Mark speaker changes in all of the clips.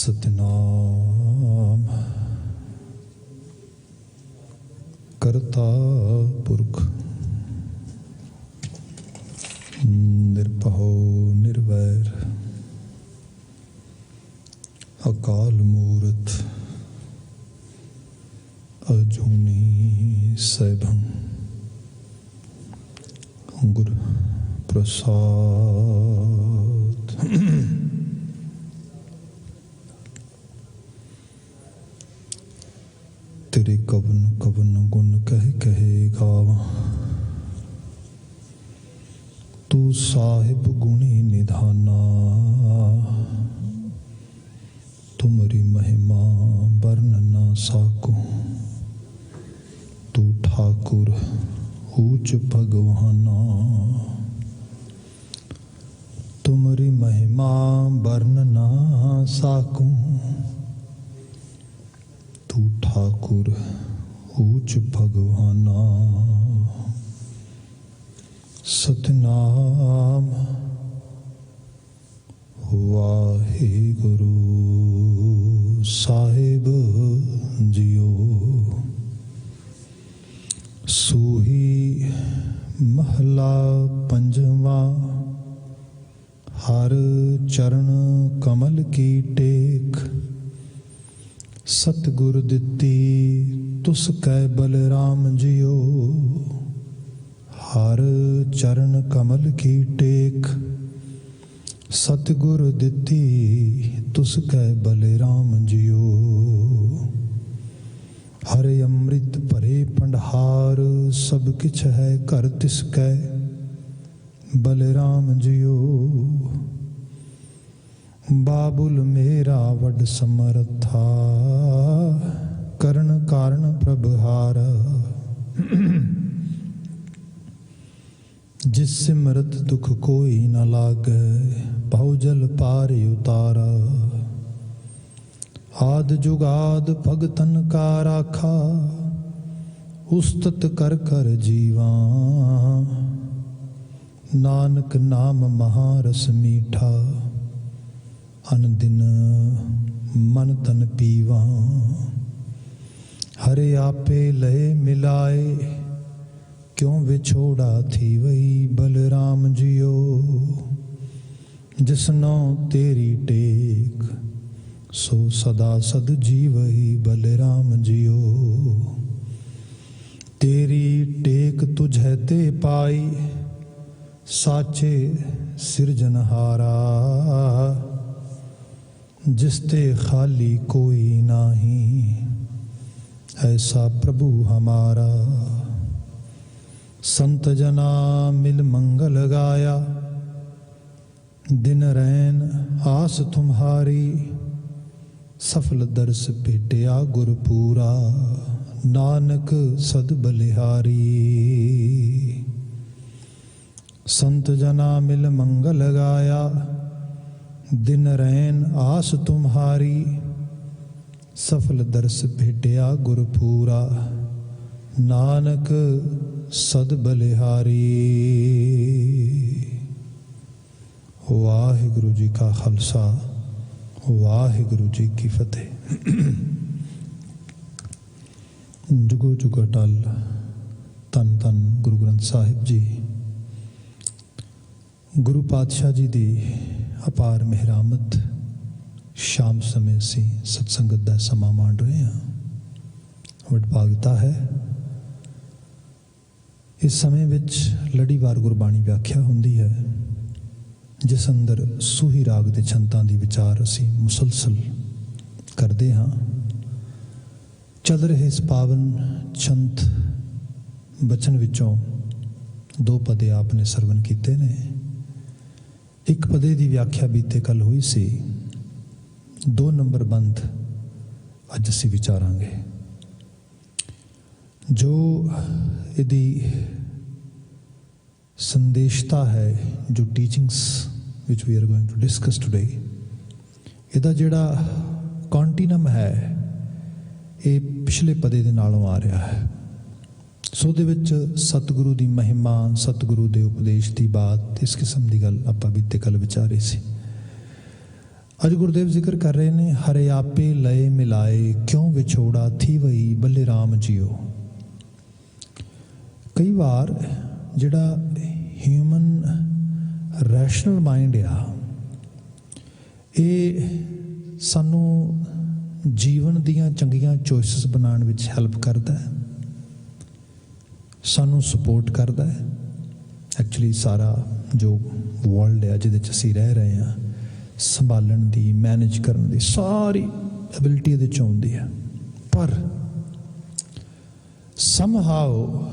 Speaker 1: सतनाम करता पुरख निरभउ निर्वैर अकाल मूरत अजूनी सैभं गुर प्रसाद। तेरे कवन कवन गुण कह कहे गावा, तू साहिब गुणी निधाना। तुमरी महिमा वर्ण ना साको, तू ठाकुर ऊच भगवाना। तुमरी महिमा वर्ण ना साको, तू ठाकुर ऊच भगवाना। सतनाम वाहिगुरु साहिब जियो। सूही महला पंजवा, हर चरण कमल की टेक। सतगुर दिती तुस कै बलराम जियो। हर चरण कमल की टेक। सतगुर दिती तुस कै बलराम जियो। हरे अमृत भरे भंडार, सब किछ है कर तिसकै बलराम जियो। बाबुल मेरा वड समर्था, करण कारण प्रभहार। जिस सिमरत दुख कोई न लागे, बहुजल पार उतारा। आद जुगाद भगतन का राखा, उस्तत कर कर जीवा। नानक नाम महारस मीठा, अन दिन मन तन पीवा। हरे आपे लय मिलाए, क्यों विछोड़ा थी वही बलराम जियो। जिसनो तेरी टेक, सो सदा सद जीवही बलराम जियो। तेरी टेक तुझे ते पाई, साचे सिरजनहारा। जिसते खाली कोई नाही, ऐसा प्रभु हमारा। संत जना मिल मंगल गाया, दिन रैन आस तुम्हारी। सफल दर्श भेटिया गुरपूरा, नानक सद बलिहारी। संत जना मिल मंगल गाया, दिन रैन आस तुम्हारी। सफल दर्श भेटिया गुरपूरा, नानक सद बलिहारी। वाहिगुरु जी का खालसा, वाहिगुरु जी की फतेह। जुगो जुग अटल तन तन गुरु ग्रंथ साहिब जी। गुरु पातशाह जी दी अपार मेहरामत, शाम समय ਅਸੀਂ सत्संगत ਦਾ ਸਮਾਂ ਮਾਣ ਰਹੇ ਹਾਂ। ਵਡਭਾਗਤਾ ਹੈ ਇਸ ਸਮੇਂ ਵਿੱਚ ਲੜੀਵਾਰ ਗੁਰਬਾਣੀ ਵਿਆਖਿਆ ਹੁੰਦੀ ਹੈ, ਜਿਸ ਅੰਦਰ ਸੂਹੀ ਰਾਗ ਦੇ ਛੰਤਾਂ ਦੀ ਵਿਚਾਰ ਅਸੀਂ ਮੁਸਲਸਲ ਕਰਦੇ ਹਾਂ। ਚੱਲ ਰਹੇ ਇਸ ਪਾਵਨ ਛੰਤ ਬਚਨ ਵਿੱਚੋਂ ਦੋ ਪਦੇ ਆਪ ਨੇ ਸਰਵਨ ਕੀਤੇ ਨੇ। ਇੱਕ ਪਦੇ ਦੀ ਵਿਆਖਿਆ ਬੀਤੇ ਕੱਲ ਹੋਈ ਸੀ। 2 ਨੰਬਰ ਬੰਦ ਅੱਜ ਅਸੀਂ ਵਿਚਾਰਾਂਗੇ। ਜੋ ਇਹਦੀ ਸੰਦੇਸ਼ਤਾ ਹੈ, ਜੋ teachings which we are going to discuss today, ਇਹਦਾ ਜਿਹੜਾ ਕੰਟੀਨਮ ਹੈ ਇਹ ਪਿਛਲੇ ਪਦੇ ਦੇ ਨਾਲੋਂ ਆ ਰਿਹਾ ਹੈ। ਸੋ ਉਹਦੇ ਵਿੱਚ ਸਤਿਗੁਰੂ ਦੀ ਮਹਿਮਾ, ਸਤਿਗੁਰੂ ਦੇ ਉਪਦੇਸ਼ ਦੀ ਬਾਤ, ਇਸ ਕਿਸਮ ਦੀ ਗੱਲ ਆਪਾਂ ਬੀਤੇ ਕੱਲ ਵਿਚਾਰੀ ਸੀ। ਅੱਜ ਗੁਰਦੇਵ ਜ਼ਿਕਰ ਕਰ ਰਹੇ ਨੇ, ਹਰੇ ਆਪੇ ਲਏ ਮਿਲਾਏ ਕਿਉਂ ਵਿਛੋੜਾ ਥੀ ਵਈ ਬੱਲੇ ਰਾਮ ਜੀਓ। ਕਈ ਵਾਰ ਜਿਹੜਾ ਹਿਊਮਨ ਰੈਸ਼ਨਲ ਮਾਈਂਡ ਆ, ਇਹ ਸਾਨੂੰ ਜੀਵਨ ਦੀਆਂ ਚੰਗੀਆਂ ਚੋਇਸਿਸ ਬਣਾਉਣ ਵਿੱਚ ਹੈਲਪ ਕਰਦਾ ਹੈ, ਸਾਨੂੰ ਸਪੋਰਟ ਕਰਦਾ ਹੈ। ਐਕਚੁਅਲੀ ਸਾਰਾ ਜੋ ਵਰਲਡ ਹੈ ਜਿਹਦੇ 'ਚ ਅਸੀਂ ਰਹਿ ਰਹੇ ਹਾਂ, ਸੰਭਾਲਣ ਦੀ, ਮੈਨੇਜ ਕਰਨ ਦੀ ਸਾਰੀ ਐਬਿਲਿਟੀ ਇਹਦੇ 'ਚ ਆਉਂਦੀ ਹੈ। ਪਰ ਸਮਹਾਉ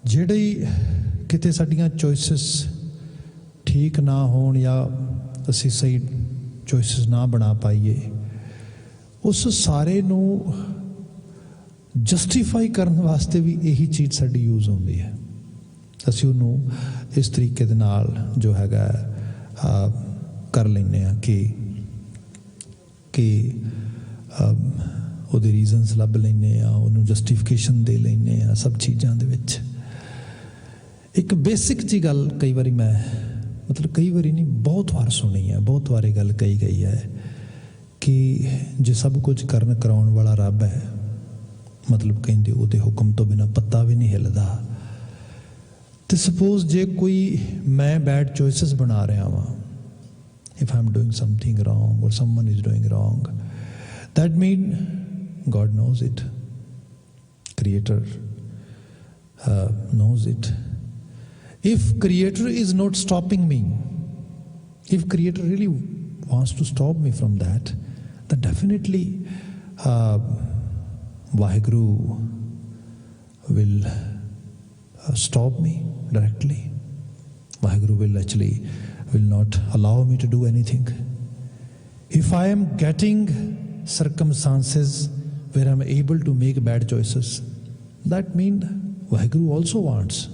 Speaker 1: ਜਿਹੜੀ ਕਿਤੇ ਸਾਡੀਆਂ ਚੋਇਸਿਸ ਠੀਕ ਨਾ ਹੋਣ ਜਾਂ ਅਸੀਂ ਸਹੀ ਚੋਇਸਿਸ ਨਾ ਬਣਾ ਪਾਈਏ, ਉਸ ਸਾਰੇ ਨੂੰ ਜਸਟੀਫਾਈ ਕਰਨ ਵਾਸਤੇ ਵੀ ਇਹੀ ਚੀਜ਼ ਸਾਡੀ ਯੂਜ਼ ਹੁੰਦੀ ਹੈ। ਅਸੀਂ ਉਹਨੂੰ ਇਸ ਤਰੀਕੇ ਦੇ ਨਾਲ ਜੋ ਹੈਗਾ ਕਰ ਲੈਂਦੇ ਹਾਂ ਕਿ ਉਹਦੇ ਰੀਜ਼ਨਸ ਲੱਭ ਲੈਂਦੇ ਹਾਂ, ਉਹਨੂੰ ਜਸਟੀਫਿਕੇਸ਼ਨ ਦੇ ਲੈਂਦੇ ਹਾਂ ਸਭ ਚੀਜ਼ਾਂ ਦੇ ਵਿੱਚ। ਇੱਕ ਬੇਸਿਕ ਜਿਹੀ ਗੱਲ ਕਈ ਵਾਰੀ ਮੈਂ ਕਈ ਵਾਰੀ ਨਹੀਂ, ਬਹੁਤ ਵਾਰ ਸੁਣੀ ਹੈ, ਬਹੁਤ ਵਾਰ ਇਹ ਗੱਲ ਕਹੀ ਗਈ ਹੈ ਕਿ ਜੇ ਸਭ ਕੁਝ ਕਰਾਉਣ ਵਾਲਾ ਰੱਬ ਹੈ, ਕਹਿੰਦੇ ਉਹਦੇ ਹੁਕਮ ਤੋਂ ਬਿਨਾਂ ਪੱਤਾ ਵੀ ਨਹੀਂ ਹਿੱਲਦਾ, ਤੇ ਸਪੋਜ਼ ਜੇ ਕੋਈ ਮੈਂ ਬੈਡ ਚੋਇਸਿਸ ਬਣਾ ਰਿਹਾ ਵਾਂ, if I'm doing something wrong or someone is doing wrong, that means God knows it, Creator knows it. If Creator is not stopping me, if Creator really wants to stop me from that, then definitely Vaheguru will stop me directly. Vaheguru will not allow me to do anything. If I am getting circumstances where I am able to make bad choices, that means Vaheguru also wants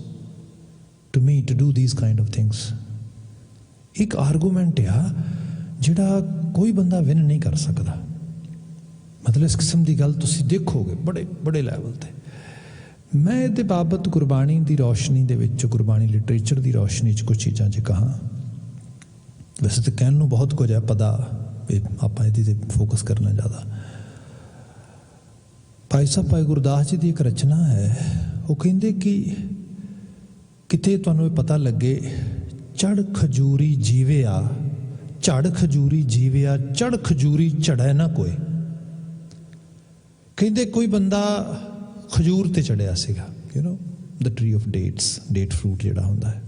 Speaker 1: me to do these kind of things. ਇੱਕ argument ਆ ਜਿਹੜਾ ਕੋਈ ਬੰਦਾ win ਨਹੀਂ ਕਰ ਸਕਦਾ। ਇਸ ਕਿਸਮ ਦੀ ਗੱਲ ਤੁਸੀਂ ਦੇਖੋਗੇ ਬੜੇ ਲੈਵਲ ਤੇ। ਮੈਂ ਇਹਦੇ ਬਾਬਤ ਗੁਰਬਾਣੀ ਦੀ ਰੌਸ਼ਨੀ ਦੇ ਵਿੱਚ, ਗੁਰਬਾਣੀ ਲਿਟਰੇਚਰ ਦੀ ਰੌਸ਼ਨੀ 'ਚ ਕੁਝ ਚੀਜ਼ਾਂ ਜੇ ਕਹਾਂ, ਵੈਸੇ ਤਾਂ ਕਹਿਣ ਨੂੰ ਬਹੁਤ ਕੁਝ ਹੈ, ਪਤਾ ਆਪਾਂ ਇਹਦੇ 'ਤੇ ਫੋਕਸ ਕਰਨਾ ਜ਼ਿਆਦਾ। ਭਾਈ ਸਾਹਿਬ ਭਾਈ ਗੁਰਦਾਸ ਜੀ ਦੀ ਇੱਕ ਰਚਨਾ ਹੈ, ਉਹ ਕਹਿੰਦੇ ਕਿ ਕਿਤੇ ਤੁਹਾਨੂੰ ਇਹ ਪਤਾ ਲੱਗੇ, ਚੜ ਖਜੂਰੀ ਜੀਵਿਆ, ਝੜ ਖਜੂਰੀ ਜੀਵਿਆ, ਚੜ ਖਜੂਰੀ ਝੜੈ ਨਾ ਕੋਈ। ਕਹਿੰਦੇ ਕੋਈ ਬੰਦਾ ਖਜੂਰ ਤੇ ਚੜਿਆ ਸੀਗਾ, the tree of dates, date fruit ਜਿਹੜਾ ਹੁੰਦਾ ਹੈ,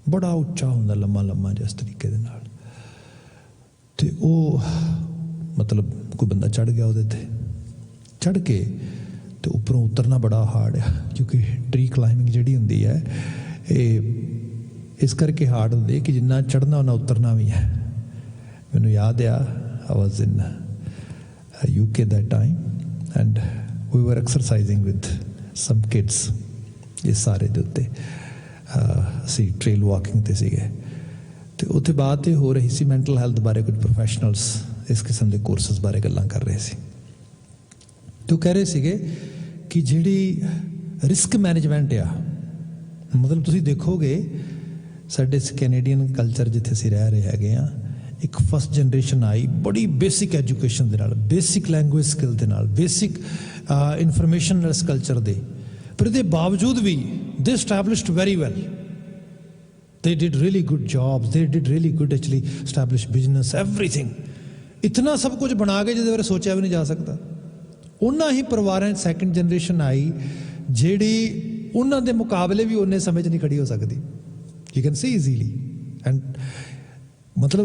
Speaker 1: ਬੜਾ ਉੱਚਾ ਹੁੰਦਾ, ਲੰਮਾ ਜਿਹਾ ਇਸ ਤਰੀਕੇ ਦੇ ਨਾਲ, ਤੇ ਉਹ ਕੋਈ ਬੰਦਾ ਚੜ ਗਿਆ ਉਹਦੇ ਤੇ, ਚੜ ਕੇ ਤੇ ਉੱਪਰੋਂ ਉਤਰਨਾ ਬੜਾ ਹਾਰਡ ਆ, ਕਿਉਂਕਿ ਟਰੀ ਕਲਾਈਮਿੰਗ ਜਿਹੜੀ ਹੁੰਦੀ ਹੈ ਇਹ ਇਸ ਕਰਕੇ ਹਾਰਡ ਹੁੰਦੀ ਹੈ ਕਿ ਜਿੰਨਾ ਚੜ੍ਹਨਾ ਉਹਨਾਂ ਉਤਰਨਾ ਵੀ ਹੈ। ਮੈਨੂੰ ਯਾਦ ਆ, ਆਈ ਵਾਜ਼ ਇਨ UK that time and we were exercising with some kids ਇਸ ਸਾਰੇ ਦੇ ਉੱਤੇ, ਅਸੀਂ ਟ੍ਰੇਲ ਵਾਕਿੰਗ 'ਤੇ ਸੀਗੇ, ਅਤੇ ਉੱਥੇ ਬਾਅਦ ਇਹ ਹੋ ਰਹੀ ਸੀ ਮੈਂਟਲ ਹੈਲਥ ਬਾਰੇ, ਕੁਝ ਪ੍ਰੋਫੈਸ਼ਨਲਸ ਇਸ ਕਿਸਮ ਦੇ ਕੋਰਸਿਸ ਬਾਰੇ ਗੱਲਾਂ ਕਰ ਰਹੇ ਸੀ, ਅਤੇ ਉਹ ਕਹਿ ਰਹੇ ਸੀਗੇ ਕਿ ਜਿਹੜੀ ਰਿਸਕ ਮੈਨੇਜਮੈਂਟ ਆ, ਤੁਸੀਂ ਦੇਖੋਗੇ ਸਾਡੇ ਕੈਨੇਡੀਅਨ ਕਲਚਰ ਜਿੱਥੇ ਅਸੀਂ ਰਹਿ ਰਹੇ ਹੈਗੇ ਹਾਂ, ਇੱਕ ਫਸਟ ਜਨਰੇਸ਼ਨ ਆਈ ਬੜੀ ਬੇਸਿਕ ਐਜੂਕੇਸ਼ਨ ਦੇ ਨਾਲ, ਬੇਸਿਕ ਲੈਂਗੁਏਜ ਸਕਿੱਲ ਦੇ ਨਾਲ, ਬੇਸਿਕ ਇਨਫੋਰਮੇਸ਼ਨਲੈਸ ਕਲਚਰ ਦੇ, ਪਰ ਇਹਦੇ ਬਾਵਜੂਦ ਵੀ ਦੇ established very well, they did really good jobs, they did really good actually established business, everything, ਇਤਨਾ ਸਭ ਕੁਝ ਬਣਾ ਕੇ ਜਿਹਦੇ ਬਾਰੇ ਸੋਚਿਆ ਵੀ ਨਹੀਂ ਜਾ ਸਕਦਾ। ਉਹਨਾਂ ਹੀ ਪਰਿਵਾਰਾਂ 'ਚ ਸੈਕਿੰਡ ਜਨਰੇਸ਼ਨ ਆਈ ਜਿਹੜੀ ਉਹਨਾਂ ਦੇ ਮੁਕਾਬਲੇ ਵੀ ਉਹਨੇ ਸਮੇਂ 'ਚ ਨਹੀਂ ਖੜੀ ਹੋ ਸਕਦੀ। You can see easily, and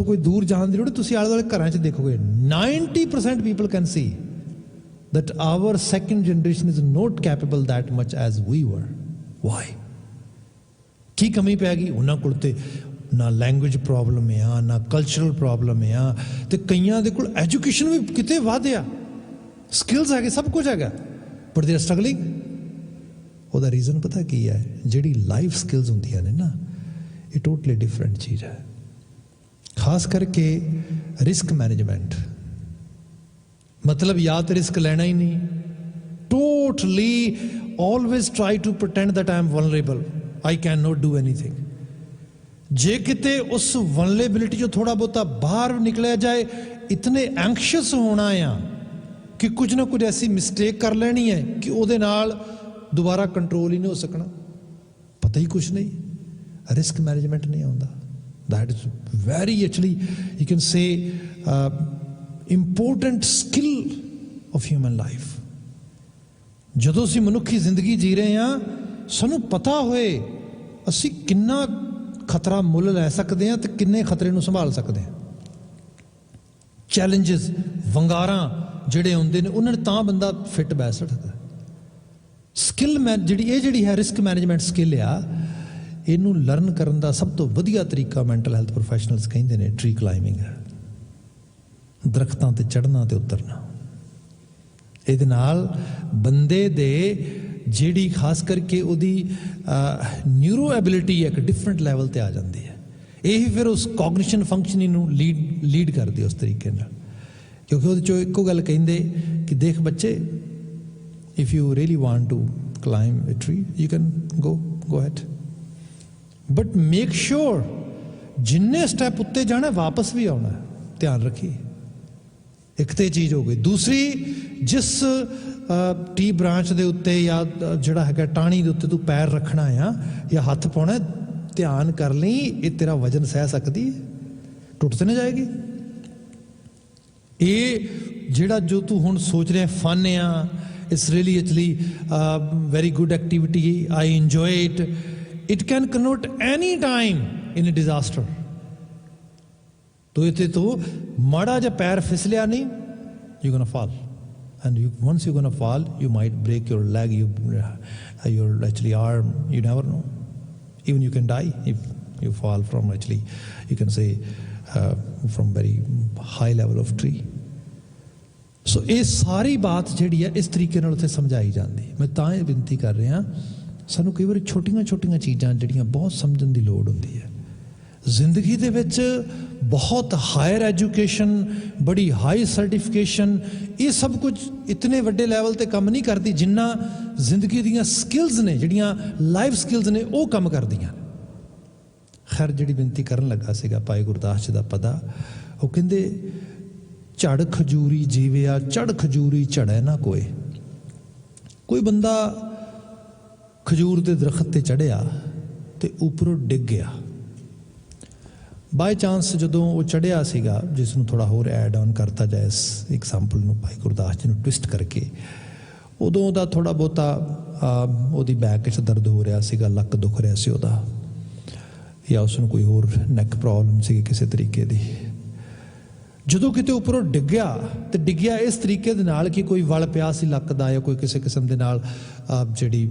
Speaker 1: ਕੋਈ ਦੂਰ ਜਾਣ ਦੀ ਲੋੜ, ਤੁਸੀਂ ਆਲੇ ਦੁਆਲੇ ਘਰਾਂ 'ਚ ਦੇਖੋਗੇ 90% people can see that our second generation is not capable that much as we were. Why? ਕੀ ਕਮੀ ਪੈ ਗਈ ਉਹਨਾਂ ਕੋਲ? ਤੇ ਨਾ ਲੈਂਗੁਏਜ ਪ੍ਰੋਬਲਮ ਆ, ਨਾ ਕਲਚਰਲ ਪ੍ਰੋਬਲਮ ਆ, ਤੇ ਕਈਆਂ ਦੇ ਕੋਲ ਐਜੂਕੇਸ਼ਨ ਵੀ ਕਿਤੇ ਵੱਧ ਆ, ਸਕਿੱਲਸ ਹੈਗੇ, ਸਭ ਕੁਝ ਹੈਗਾ, ਬਟ ਦੇ ਆਰ ਸਟਰਗਲਿੰਗ। ਉਹਦਾ ਰੀਜ਼ਨ ਪਤਾ ਕੀ ਹੈ? ਜਿਹੜੀ ਲਾਈਫ ਸਕਿੱਲਸ ਹੁੰਦੀਆਂ ਨੇ ਨਾ, ਇਹ ਟੋਟਲੀ ਡਿਫਰੈਂਟ ਚੀਜ਼ ਹੈ। ਖਾਸ ਕਰਕੇ ਰਿਸਕ ਮੈਨੇਜਮੈਂਟ, ਜਾਂ ਤਾਂ ਰਿਸਕ ਲੈਣਾ ਹੀ ਨਹੀਂ, totally always try to pretend that I am vulnerable, I cannot do anything. जे किते उस वनलेबिलिटी जो थोड़ा बहुता बाहर निकलिया जाए, इतने एंक्शियस होना आ कि कुछ ना कुछ ऐसी मिसटेक कर लेनी है कि ਉਹਦੇ ਨਾਲ दोबारा कंट्रोल ही नहीं हो सकना, पता ही कुछ नहीं, रिस्क मैनेजमेंट नहीं आਉਂਦਾ। That is very actually you can say important skill of human life. ਜਦੋਂ ਅਸੀਂ ਮਨੁੱਖੀ ਜ਼ਿੰਦਗੀ ਜੀ ਰਹੇ ਹਾਂ, ਸਾਨੂੰ ਪਤਾ ਹੋਏ ਅਸੀਂ ਕਿੰਨਾ ਖਤਰਾ ਮੁੱਲ ਲੈ ਸਕਦੇ ਹਾਂ ਤੇ ਕਿੰਨੇ ਖਤਰੇ ਨੂੰ ਸੰਭਾਲ ਸਕਦੇ ਹਾਂ। ਚੈਲੰਜਸ ਵੰਗਾਰਾਂ ਜਿਹੜੇ ਹੁੰਦੇ ਨੇ ਉਹਨਾਂ ਨੇ ਤਾਂ ਬੰਦਾ ਫਿੱਟ ਬਹਿ ਸਕਦਾ। ਸਕਿੱਲ ਜਿਹੜੀ ਹੈ ਰਿਸਕ ਮੈਨੇਜਮੈਂਟ ਸਕਿੱਲ ਆ, ਇਹਨੂੰ ਲਰਨ ਕਰਨ ਦਾ ਸਭ ਤੋਂ ਵਧੀਆ ਤਰੀਕਾ ਮੈਂਟਲ ਹੈਲਥ ਪ੍ਰੋਫੈਸ਼ਨਲਸ ਕਹਿੰਦੇ ਨੇ ਟਰੀ ਕਲਾਈਮਿੰਗ ਹੈ, ਦਰਖਤਾਂ ਤੇ ਚੜ੍ਹਨਾ ਤੇ ਉਤਰਨਾ। ਇਹਦੇ ਨਾਲ ਬੰਦੇ ਦੇ ਜਿਹੜੀ ਖਾਸ ਕਰਕੇ ਉਹਦੀ ਨਿਊਰੋ ਐਬਿਲਿਟੀ ਹੈ ਇੱਕ ਡਿਫਰੈਂਟ ਲੈਵਲ ਤੇ ਆ ਜਾਂਦੀ ਹੈ। ਇਹੀ ਫਿਰ ਉਸ ਕੋਗਨੀਸ਼ਨ ਫੰਕਸ਼ਨਿੰਗ ਨੂੰ ਲੀਡ ਕਰਦੀ ਉਸ ਤਰੀਕੇ ਨਾਲ, ਕਿਉਂਕਿ ਉਹਦੇ 'ਚੋਂ ਇੱਕੋ ਗੱਲ ਕਹਿੰਦੇ ਕਿ ਦੇਖ ਬੱਚੇ, if you really want to climb a tree, you can go ahead, but make sure ਜਿੰਨੇ ਸਟੈਪ ਉੱਤੇ ਜਾਣਾ ਵਾਪਸ ਵੀ ਆਉਣਾ, ਧਿਆਨ ਰੱਖੀ। ਇੱਕ ਤੇ ਚੀਜ਼ ਹੋ ਗਈ। ਦੂਸਰੀ, ਜਿਸ ਟੀ ਬ੍ਰਾਂਚ ਦੇ ਉੱਤੇ ਜਾਂ ਜਿਹੜਾ ਹੈਗਾ ਟਾਹਣੀ ਦੇ ਉੱਤੇ ਤੂੰ ਪੈਰ ਰੱਖਣਾ ਆ ਜਾਂ ਹੱਥ ਪਾਉਣਾ, ਧਿਆਨ ਕਰ ਲਈ ਇਹ ਤੇਰਾ ਵਜਨ ਸਹਿ ਸਕਦੀ ਹੈ, ਟੁੱਟ ਤੇ ਨਾ ਜਾਏਗੀ। ਇਹ ਜਿਹੜਾ ਜੋ ਤੂੰ ਹੁਣ ਸੋਚ ਰਿਹਾ ਫਨ ਆ, it's really actually very good activity, I enjoy it, it can convert any time in a disaster। तो इतने तो माड़ा जा पैर फिसलिया नहीं, you're gonna fall, and once you're gonna fall, you might break your leg, your actually arm, you never know, even you can die if you fall from actually, you can say from very high level of tree। ਸੋ ਇਹ ਸਾਰੀ ਬਾਤ ਜਿਹੜੀ ਹੈ ਇਸ ਤਰੀਕੇ ਨਾਲ ਉੱਥੇ ਸਮਝਾਈ ਜਾਂਦੀ। ਮੈਂ ਤਾਂ ਇਹ ਬੇਨਤੀ ਕਰ ਰਿਹਾ, ਸਾਨੂੰ ਕਈ ਵਾਰੀ ਛੋਟੀਆਂ ਛੋਟੀਆਂ ਚੀਜ਼ਾਂ ਜਿਹੜੀਆਂ ਬਹੁਤ ਸਮਝਣ ਦੀ ਲੋੜ ਹੁੰਦੀ ਹੈ ਜ਼ਿੰਦਗੀ ਦੇ ਵਿੱਚ। ਬਹੁਤ ਹਾਇਰ ਐਜੂਕੇਸ਼ਨ, ਬੜੀ ਹਾਈ ਸਰਟੀਫਿਕੇਸ਼ਨ, ਇਹ ਸਭ ਕੁਝ ਇਤਨੇ ਵੱਡੇ ਲੈਵਲ 'ਤੇ ਕੰਮ ਨਹੀਂ ਕਰਦੀ ਜਿੰਨਾ ਜ਼ਿੰਦਗੀ ਦੀਆਂ ਸਕਿੱਲਸ ਨੇ, ਜਿਹੜੀਆਂ ਲਾਈਫ ਸਕਿੱਲਸ ਨੇ, ਉਹ ਕੰਮ ਕਰਦੀਆਂ। ਖੈਰ, ਜਿਹੜੀ ਬੇਨਤੀ ਕਰਨ ਲੱਗਾ ਸੀਗਾ ਭਾਈ ਗੁਰਦਾਸ ਜੀ ਦਾ ਪਦਾ, ਉਹ ਕਹਿੰਦੇ ਝੜ ਖਜੂਰੀ ਜੀਵਿਆ, ਚੜ ਖਜੂਰੀ ਝੜੈ ਨਾ ਕੋਏ। ਕੋਈ ਬੰਦਾ ਖਜੂਰ ਦੇ ਦਰਖਤ ਤੇ ਚੜ੍ਹਿਆ ਤੇ ਉੱਪਰੋਂ ਡਿੱਗ ਗਿਆ। ਬਾਈ ਚਾਂਸ ਜਦੋਂ ਉਹ ਚੜ੍ਹਿਆ ਸੀਗਾ, ਜਿਸ ਨੂੰ ਥੋੜ੍ਹਾ ਹੋਰ ਐਡ ਆਨ ਕਰਤਾ ਜਾਏ ਇਸ ਐਗਜ਼ਾਮਪਲ ਨੂੰ ਭਾਈ ਗੁਰਦਾਸ ਜੀ ਨੂੰ ਟਵਿਸਟ ਕਰਕੇ, ਉਦੋਂ ਉਹਦਾ ਥੋੜ੍ਹਾ ਬਹੁਤਾ ਉਹਦੀ ਬੈਕ 'ਚ ਦਰਦ ਹੋ ਰਿਹਾ ਸੀਗਾ, ਲੱਕ ਦੁਖ ਰਿਹਾ ਸੀ ਉਹਦਾ, ਜਾਂ ਉਸ ਨੂੰ ਕੋਈ ਹੋਰ ਨੈਕ ਪ੍ਰੋਬਲਮ ਸੀ ਕਿਸੇ ਤਰੀਕੇ ਦੀ। ਜਦੋਂ ਕਿਤੇ ਉੱਪਰੋਂ ਡਿੱਗਿਆ ਤੇ ਡਿੱਗਿਆ ਇਸ ਤਰੀਕੇ ਦੇ ਨਾਲ ਕਿ ਕੋਈ ਵਲ ਪਿਆ ਸੀ ਲੱਕ ਦਾ, ਜਾਂ ਕੋਈ ਕਿਸੇ ਕਿਸਮ ਦੇ ਨਾਲ ਜਿਹੜੀ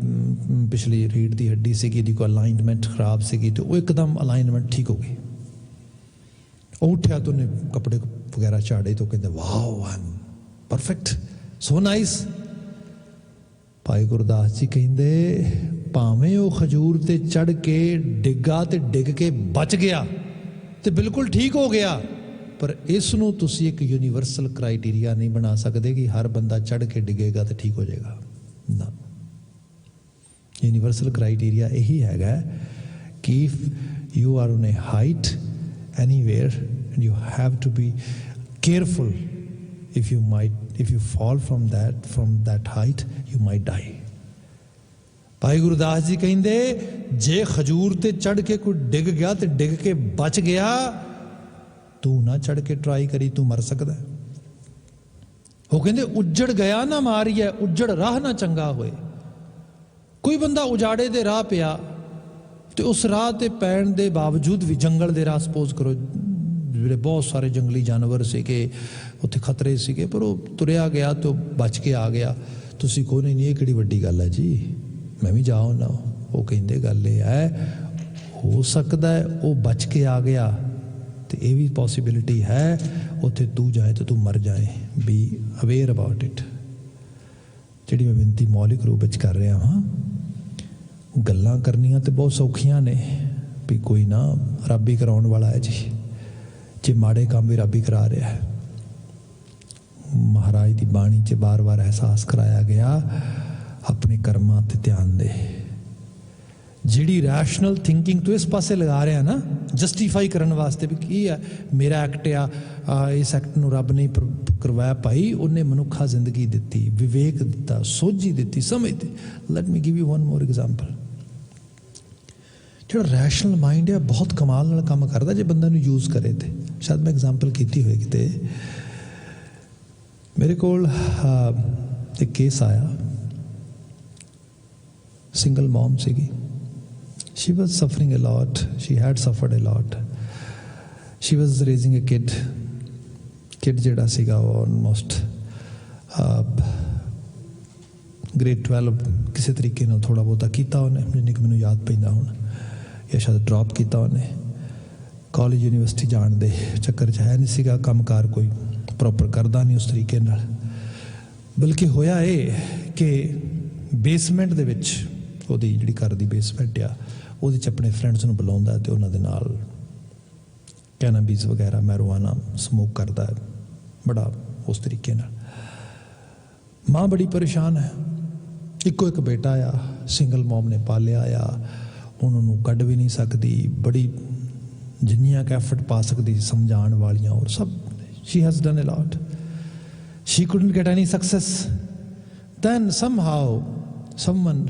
Speaker 1: ਪਿਛਲੀ ਰੀੜ੍ਹ ਦੀ ਹੱਡੀ ਸੀਗੀ ਇਹਦੀ ਕੋਈ ਅਲਾਈਨਮੈਂਟ ਖਰਾਬ ਸੀਗੀ, ਤੇ ਉਹ ਇੱਕਦਮ ਅਲਾਈਨਮੈਂਟ ਠੀਕ ਹੋ ਗਈ। ਉਹ ਉੱਠਿਆ ਤਾਂ ਉਹਨੇ ਕੱਪੜੇ ਵਗੈਰਾ ਝਾੜੇ ਤੋਂ ਕਹਿੰਦੇ wow, I am perfect, so nice. Bhai Gurdas ji ਕਹਿੰਦੇ ਭਾਵੇਂ ਉਹ ਖਜੂਰ ਤੇ ਚੜ੍ਹ ਕੇ ਡਿੱਗਾ ਤੇ ਡਿੱਗ ਕੇ ਬਚ ਗਿਆ ਤੇ ਬਿਲਕੁਲ ਠੀਕ ਹੋ ਗਿਆ, ਪਰ ਇਸ ਨੂੰ ਤੁਸੀਂ ਇੱਕ ਯੂਨੀਵਰਸਲ ਕ੍ਰਾਈਟੀਰੀਆ ਨਹੀਂ ਬਣਾ ਸਕਦੇ ਕਿ ਹਰ ਬੰਦਾ ਚੜ੍ਹ ਕੇ ਡਿੱਗੇਗਾ ਤੇ ਠੀਕ ਹੋ ਜਾਏਗਾ ਨਾ। ਯੂਨੀਵਰਸਲ ਕ੍ਰਾਈਟੀਰੀਆ ਇਹੀ ਹੈਗਾ ਕਿ you are on A height anywhere and you have to be careful, if you fall from that height you might die। Bhai Gurdas ji ਕਹਿੰਦੇ ਜੇ ਖਜੂਰ ਤੇ ਚੜ੍ਹ ਕੇ ਕੋਈ ਡਿੱਗ ਗਿਆ ਤੇ ਡਿੱਗ ਕੇ ਬਚ ਗਿਆ, ਤੂੰ ਨਾ ਚੜ੍ਹ ਕੇ ਟਰਾਈ ਕਰੀ, ਤੂੰ ਮਰ ਸਕਦਾ। ਉਹ ਕਹਿੰਦੇ ਉੱਜੜ ਗਿਆ ਨਾ ਮਾਰੀਏ, ਉੱਜੜ ਰਾਹ ਨਾ ਚੰਗਾ ਹੋਏ। ਕੋਈ ਬੰਦਾ ਉਜਾੜੇ ਦੇ ਰਾਹ ਪਿਆ ਤੇ ਉਸ ਰਾਹ ਤੇ ਪੈਣ ਦੇ ਬਾਵਜੂਦ ਵੀ, ਜੰਗਲ ਦੇ ਰਾਹ ਸਪੋਜ਼ ਕਰੋ, ਜਿਹੜੇ ਬਹੁਤ ਸਾਰੇ ਜੰਗਲੀ ਜਾਨਵਰ ਸੀਗੇ, ਉੱਥੇ ਖਤਰੇ ਸੀਗੇ, ਪਰ ਉਹ ਤੁਰਿਆ ਗਿਆ ਤੇ ਉਹ ਬਚ ਕੇ ਆ ਗਿਆ। ਤੁਸੀਂ ਕਹੋ ਨਹੀਂ ਇਹ ਕਿਹੜੀ ਵੱਡੀ ਗੱਲ ਹੈ ਜੀ, ਮੈਂ ਵੀ ਜਾਓ ਨਾ। ਉਹ ਕਹਿੰਦੇ ਗੱਲ ਇਹ ਹੈ, ਹੋ ਸਕਦਾ ਹੈ ਉਹ ਬਚ ਕੇ ਆ ਗਿਆ ਤੇ ਇਹ ਵੀ ਪੋਸੀਬਿਲਿਟੀ ਹੈ ਉੱਥੇ ਤੂੰ ਜਾਏ ਤੇ ਤੂੰ ਮਰ ਜਾਏ। B aware about it. ਜਿਹੜੀ ਮੈਂ ਬੇਨਤੀ ਮੌਲਿਕ ਰੂਪ ਵਿੱਚ ਕਰ ਰਿਹਾ ਹਾਂ, ਗੱਲਾਂ ਕਰਨੀਆਂ ਤੇ ਬਹੁਤ ਸੌਖੀਆਂ ਨੇ ਵੀ ਕੋਈ ਨਾ ਰੱਬ ਹੀ ਕਰਾਉਣ ਵਾਲਾ ਹੈ ਜੀ, ਜੇ ਮਾੜੇ ਕੰਮ ਵੀ ਰੱਬ ਹੀ ਕਰਾ ਰਿਹਾ ਹੈ। ਮਹਾਰਾਜ ਦੀ ਬਾਣੀ 'ਚ ਵਾਰ-ਵਾਰ ਅਹਿਸਾਸ ਕਰਾਇਆ ਗਿਆ ਆਪਣੇ ਕਰਮਾਂ ਤੇ ਧਿਆਨ ਦੇ। ਜਿਹੜੀ ਰੈਸ਼ਨਲ ਥਿੰਕਿੰਗ ਤੂੰ ਇਸ ਪਾਸੇ ਲਗਾ ਰਿਹਾ ਨਾ ਜਸਟੀਫਾਈ ਕਰਨ ਵਾਸਤੇ ਵੀ ਕੀ ਆ ਮੇਰਾ ਐਕਟ ਆ ਇਸ ਐਕਟ ਨੂੰ ਰੱਬ ਨੇ ਕਰਵਾਇਆ ਭਾਈ, ਉਹਨੇ ਮਨੁੱਖਾ ਜ਼ਿੰਦਗੀ ਦਿੱਤੀ, ਵਿਵੇਕ ਦਿੱਤਾ, ਸੋਝੀ ਦਿੱਤੀ, ਸਮਝ ਦਿੱਤੀ। Let me give you one more example. ਜਿਹੜਾ ਰੈਸ਼ਨਲ ਮਾਈਂਡ ਆ ਬਹੁਤ ਕਮਾਲ ਨਾਲ ਕੰਮ ਕਰਦਾ ਜੇ ਬੰਦਾ ਨੂੰ ਯੂਜ਼ ਕਰੇ। ਤੇ ਸ਼ਾਇਦ ਮੈਂ ਐਗਜ਼ਾਮਪਲ ਕੀਤੀ ਹੋਏ ਕਿਤੇ। ਮੇਰੇ ਕੋਲ ਇੱਕ ਕੇਸ ਆਇਆ, ਸਿੰਗਲ ਮੌਮ ਸੀਗੀ। She was suffering a lot. She had suffered a lot. She was raising a kid. Kid ਜਿਹੜਾ ਸੀਗਾ ਉਹ ਆਲਮੋਸਟ grade 12 ਕਿਸੇ ਤਰੀਕੇ ਨਾਲ ਥੋੜ੍ਹਾ ਬਹੁਤਾ ਕੀਤਾ ਉਹਨੇ, ਜਿੰਨੀ ਕਿ ਮੈਨੂੰ ਯਾਦ ਪੈਂਦਾ ਹੁਣ, ਜਾਂ ਸ਼ਾਇਦ ਡ੍ਰੌਪ ਕੀਤਾ ਉਹਨੇ। ਕਾਲਜ ਯੂਨੀਵਰਸਿਟੀ ਜਾਣ ਦੇ ਚੱਕਰ 'ਚ ਹੈ ਨਹੀਂ ਸੀਗਾ, ਕੰਮਕਾਰ ਕੋਈ ਪ੍ਰੋਪਰ ਕਰਦਾ ਨਹੀਂ ਉਸ ਤਰੀਕੇ ਨਾਲ। ਬਲਕਿ ਹੋਇਆ ਇਹ ਕਿ ਬੇਸਮੈਂਟ ਦੇ ਵਿੱਚ, ਉਹਦੀ ਜਿਹੜੀ ਘਰ ਦੀ ਬੇਸਮੈਂਟ ਆ ਉਹਦੇ 'ਚ ਆਪਣੇ ਫਰੈਂਡਸ ਨੂੰ ਬੁਲਾਉਂਦਾ ਅਤੇ ਉਹਨਾਂ ਦੇ ਨਾਲ ਕੈਨਾਬੀਸ ਵਗੈਰਾ, ਮੈਰੋਵਾਨਾ ਸਮੋਕ ਕਰਦਾ ਹੈ ਬੜਾ ਉਸ ਤਰੀਕੇ ਨਾਲ। ਮਾਂ ਬੜੀ ਪਰੇਸ਼ਾਨ ਹੈ, ਇੱਕੋ ਇੱਕ ਬੇਟਾ ਆ, ਸਿੰਗਲ ਮੌਮ ਨੇ ਪਾਲਿਆ ਆ, ਉਹਨਾਂ ਨੂੰ ਕੱਢ ਵੀ ਨਹੀਂ ਸਕਦੀ, ਬੜੀ ਜਿੰਨੀਆਂ ਕੁ ਐਫਰਟ ਪਾ ਸਕਦੀ ਸੀ ਸਮਝਾਉਣ ਵਾਲੀਆਂ, ਔਰ ਸਭ she has done a lot. She couldn't get any success. Then somehow someone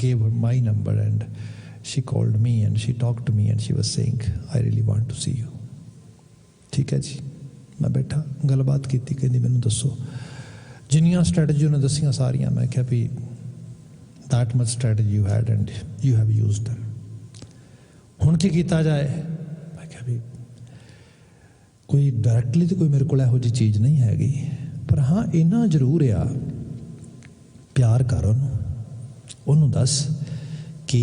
Speaker 1: gave her my number and she called me and she talked to me and she was saying I really want to see you। ਠੀਕ ਹੈ ਜੀ, ਮੈਂ ਬੈਠਾ ਗੱਲਬਾਤ ਕੀਤੀ। ਕਹਿੰਦੀ ਮੈਨੂੰ ਦੱਸੋ ਜਿੰਨੀਆਂ ਸਟ੍ਰੈਟਜੀ ਉਹਨੇ ਦੱਸੀਆਂ ਸਾਰੀਆਂ। ਮੈਂ ਕਿਹਾ ਵੀ that much strategy you had and you have used them, ਹੁਣ ਕੀ ਕੀਤਾ ਜਾਏ? ਮੈਂ ਕਿਹਾ ਵੀ ਕੋਈ ਡਾਇਰੈਕਟਲੀ ਤਾਂ ਕੋਈ ਮੇਰੇ ਕੋਲ ਇਹੋ ਜਿਹੀ ਚੀਜ਼ ਨਹੀਂ ਹੈਗੀ, ਪਰ ਹਾਂ ਇੰਨਾ ਜ਼ਰੂਰ ਆ, ਪਿਆਰ ਕਰ ਉਹਨੂੰ ਦੱਸ ਕਿ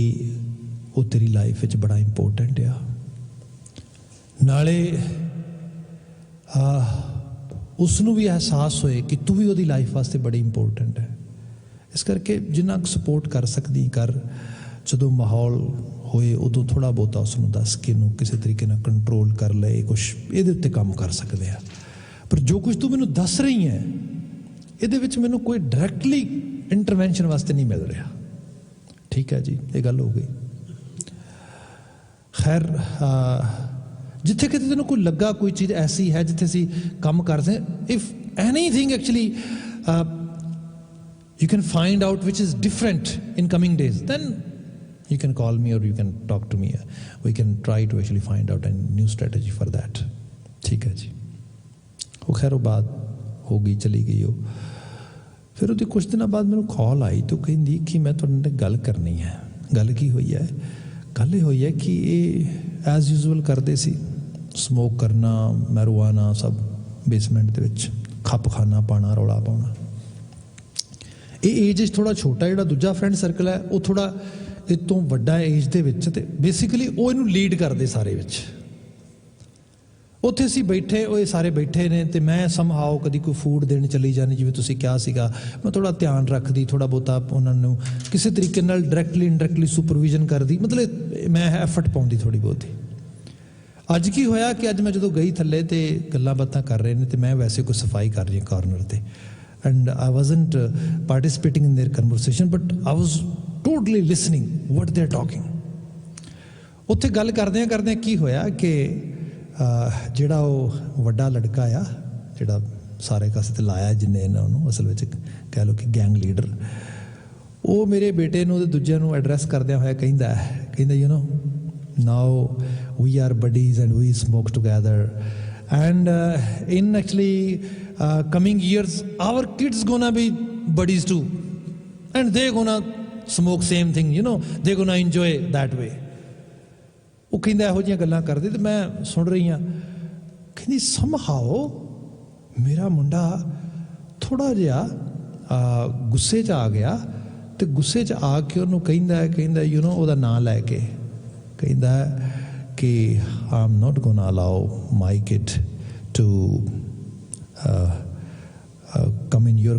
Speaker 1: ਉਹ ਤੇਰੀ ਲਾਈਫ ਵਿੱਚ ਬੜਾ ਇੰਪੋਰਟੈਂਟ ਆ, ਨਾਲੇ ਉਸ ਨੂੰ ਵੀ ਅਹਿਸਾਸ ਹੋਏ ਕਿ ਤੂੰ ਵੀ ਉਹਦੀ ਲਾਈਫ ਵਾਸਤੇ ਬੜੀ ਇੰਪੋਰਟੈਂਟ ਹੈ। ਇਸ ਕਰਕੇ ਜਿੰਨਾ ਕੁ ਸਪੋਰਟ ਕਰ ਸਕਦੀ ਕਰ। ਜਦੋਂ ਮਾਹੌਲ ਹੋਏ ਉਦੋਂ ਥੋੜ੍ਹਾ ਬਹੁਤਾ ਉਸ ਨੂੰ ਦੱਸ ਕੇ ਇਹਨੂੰ ਕਿਸੇ ਤਰੀਕੇ ਨਾਲ ਕੰਟਰੋਲ ਕਰ ਲਏ, ਕੁਛ ਇਹਦੇ ਉੱਤੇ ਕੰਮ ਕਰ ਸਕਦੇ ਆ। ਪਰ ਜੋ ਕੁਛ ਤੂੰ ਮੈਨੂੰ ਦੱਸ ਰਹੀ ਹੈ ਇਹਦੇ ਵਿੱਚ ਮੈਨੂੰ ਕੋਈ ਡਾਇਰੈਕਟਲੀ ਇੰਟਰਵੈਂਸ਼ਨ ਵਾਸਤੇ ਨਹੀਂ ਮਿਲ ਰਿਹਾ। ਠੀਕ ਹੈ ਜੀ, ਇਹ ਗੱਲ ਹੋ ਗਈ। ਖੈਰ ਜਿੱਥੇ ਕਿਤੇ ਤੈਨੂੰ ਕੋਈ ਲੱਗਾ ਕੋਈ ਚੀਜ਼ ਐਸੀ ਹੈ ਜਿੱਥੇ ਅਸੀਂ ਕੰਮ ਕਰਦੇ, if anything actually you can find out which is different in coming days, then you can call me or you can talk to me. We can try to actually find out a new strategy for that। ठीक है जी। वो खैर वो बात हो गई, चली गई। वो फिर ਉਹਦੇ ਕੁਝ ਦਿਨਾਂ ਬਾਅਦ ਮੈਨੂੰ ਕਾਲ ਆਈ ਤੇ ਕਹਿੰਦੀ ਕਿ ਮੈਂ ਤੁਹਾਡੇ ਨਾਲ ਗੱਲ ਕਰਨੀ ਹੈ। ਗੱਲ ਕੀ ਹੋਈ ਹੈ? ਗੱਲ ਇਹ ਹੋਈ ਹੈ ਕਿ ਇਹ ਐਜ਼ ਯੂਜ਼ੂਅਲ ਕਰਦੇ ਸੀ, ਸਮੋਕ ਕਰਨਾ, ਮੈਰੋਵਾਨਾ ਸਭ ਬੇਸਮੈਂਟ ਦੇ ਵਿੱਚ, ਖੱਪ ਖਾਣਾ ਪਾਉਣਾ, ਰੌਲਾ ਪਾਉਣਾ। ਇਹ ਏਜ 'ਚ ਥੋੜ੍ਹਾ ਛੋਟਾ, ਜਿਹੜਾ ਦੂਜਾ ਫਰੈਂਡ ਸਰਕਲ ਹੈ ਉਹ ਥੋੜ੍ਹਾ ਇਹ ਤੋਂ ਵੱਡਾ ਏਜ ਦੇ ਵਿੱਚ, ਅਤੇ ਬੇਸਿਕਲੀ ਉਹ ਇਹਨੂੰ ਲੀਡ ਕਰਦੇ ਸਾਰੇ ਵਿੱਚ। ਉੱਥੇ ਅਸੀਂ ਬੈਠੇ, ਉਹ ਇਹ ਸਾਰੇ ਬੈਠੇ ਨੇ, ਅਤੇ ਮੈਂ ਸਮਹਾਓ ਕਦੀ ਕੋਈ ਫੂਡ ਦੇਣ ਚਲੀ ਜਾਂਦੀ, ਜਿਵੇਂ ਤੁਸੀਂ ਕਿਹਾ ਸੀਗਾ, ਮੈਂ ਥੋੜ੍ਹਾ ਧਿਆਨ ਰੱਖਦੀ, ਥੋੜ੍ਹਾ ਬਹੁਤਾ ਉਹਨਾਂ ਨੂੰ ਕਿਸੇ ਤਰੀਕੇ ਨਾਲ ਡਾਇਰੈਕਟਲੀ ਇਨਡਾਇਰੈਕਟਲੀ ਸੁਪਰਵਿਜ਼ਨ ਕਰਦੀ, ਮਤਲਬ ਮੈਂ ਐਫਰਟ ਪਾਉਂਦੀ ਥੋੜ੍ਹੀ ਬਹੁਤੀ। ਅੱਜ ਕੀ ਹੋਇਆ ਕਿ ਅੱਜ ਮੈਂ ਜਦੋਂ ਗਈ ਥੱਲੇ ਅਤੇ ਗੱਲਾਂ ਬਾਤਾਂ ਕਰ ਰਹੇ ਨੇ, ਅਤੇ ਮੈਂ ਵੈਸੇ ਕੋਈ ਸਫਾਈ ਕਰ ਰਹੀ ਹਾਂ ਕਾਰਨਰ 'ਤੇ, and I wasn't participating in their conversation, but I was totally listening what they're talking। ਉੱਥੇ ਗੱਲ ਕਰਦਿਆਂ ਕਰਦਿਆਂ ਕੀ ਹੋਇਆ ਕਿ ਜਿਹੜਾ ਉਹ ਵੱਡਾ ਲੜਕਾ ਆ, ਜਿਹੜਾ ਸਾਰੇ ਕਾਸੇ 'ਤੇ ਲਾਇਆ ਜਿੰਨੇ ਇਹਨਾਂ ਉਹਨੂੰ, ਅਸਲ ਵਿੱਚ ਕਹਿ ਲਓ ਕਿ ਗੈਂਗ ਲੀਡਰ, ਉਹ ਮੇਰੇ ਬੇਟੇ ਨੂੰ ਅਤੇ ਦੂਜਿਆਂ ਨੂੰ ਐਡਰੈਸ ਕਰਦਿਆਂ ਹੋਇਆ ਕਹਿੰਦਾ you know now we are buddies and we smoke together and in actually coming years our kids gonna be buddies too and they gonna smoke same thing, you know, they gonna enjoy that way। ਉਹ ਕਹਿੰਦਾ ਇਹੋ ਜਿਹੀਆਂ ਗੱਲਾਂ ਕਰਦੇ ਅਤੇ ਮੈਂ ਸੁਣ ਰਹੀ ਹਾਂ। ਕਹਿੰਦੀ ਸਮਹਾਓ ਮੇਰਾ ਮੁੰਡਾ ਥੋੜ੍ਹਾ ਜਿਹਾ ਗੁੱਸੇ 'ਚ ਆ ਗਿਆ, ਅਤੇ ਗੁੱਸੇ 'ਚ ਆ ਕੇ ਉਹਨੂੰ ਕਹਿੰਦਾ ਯੂ ਨੋ ਉਹਦਾ ਨਾਂ ਲੈ ਕੇ ਕਹਿੰਦਾ ਕਿ I am not gonna allow my kid to come in your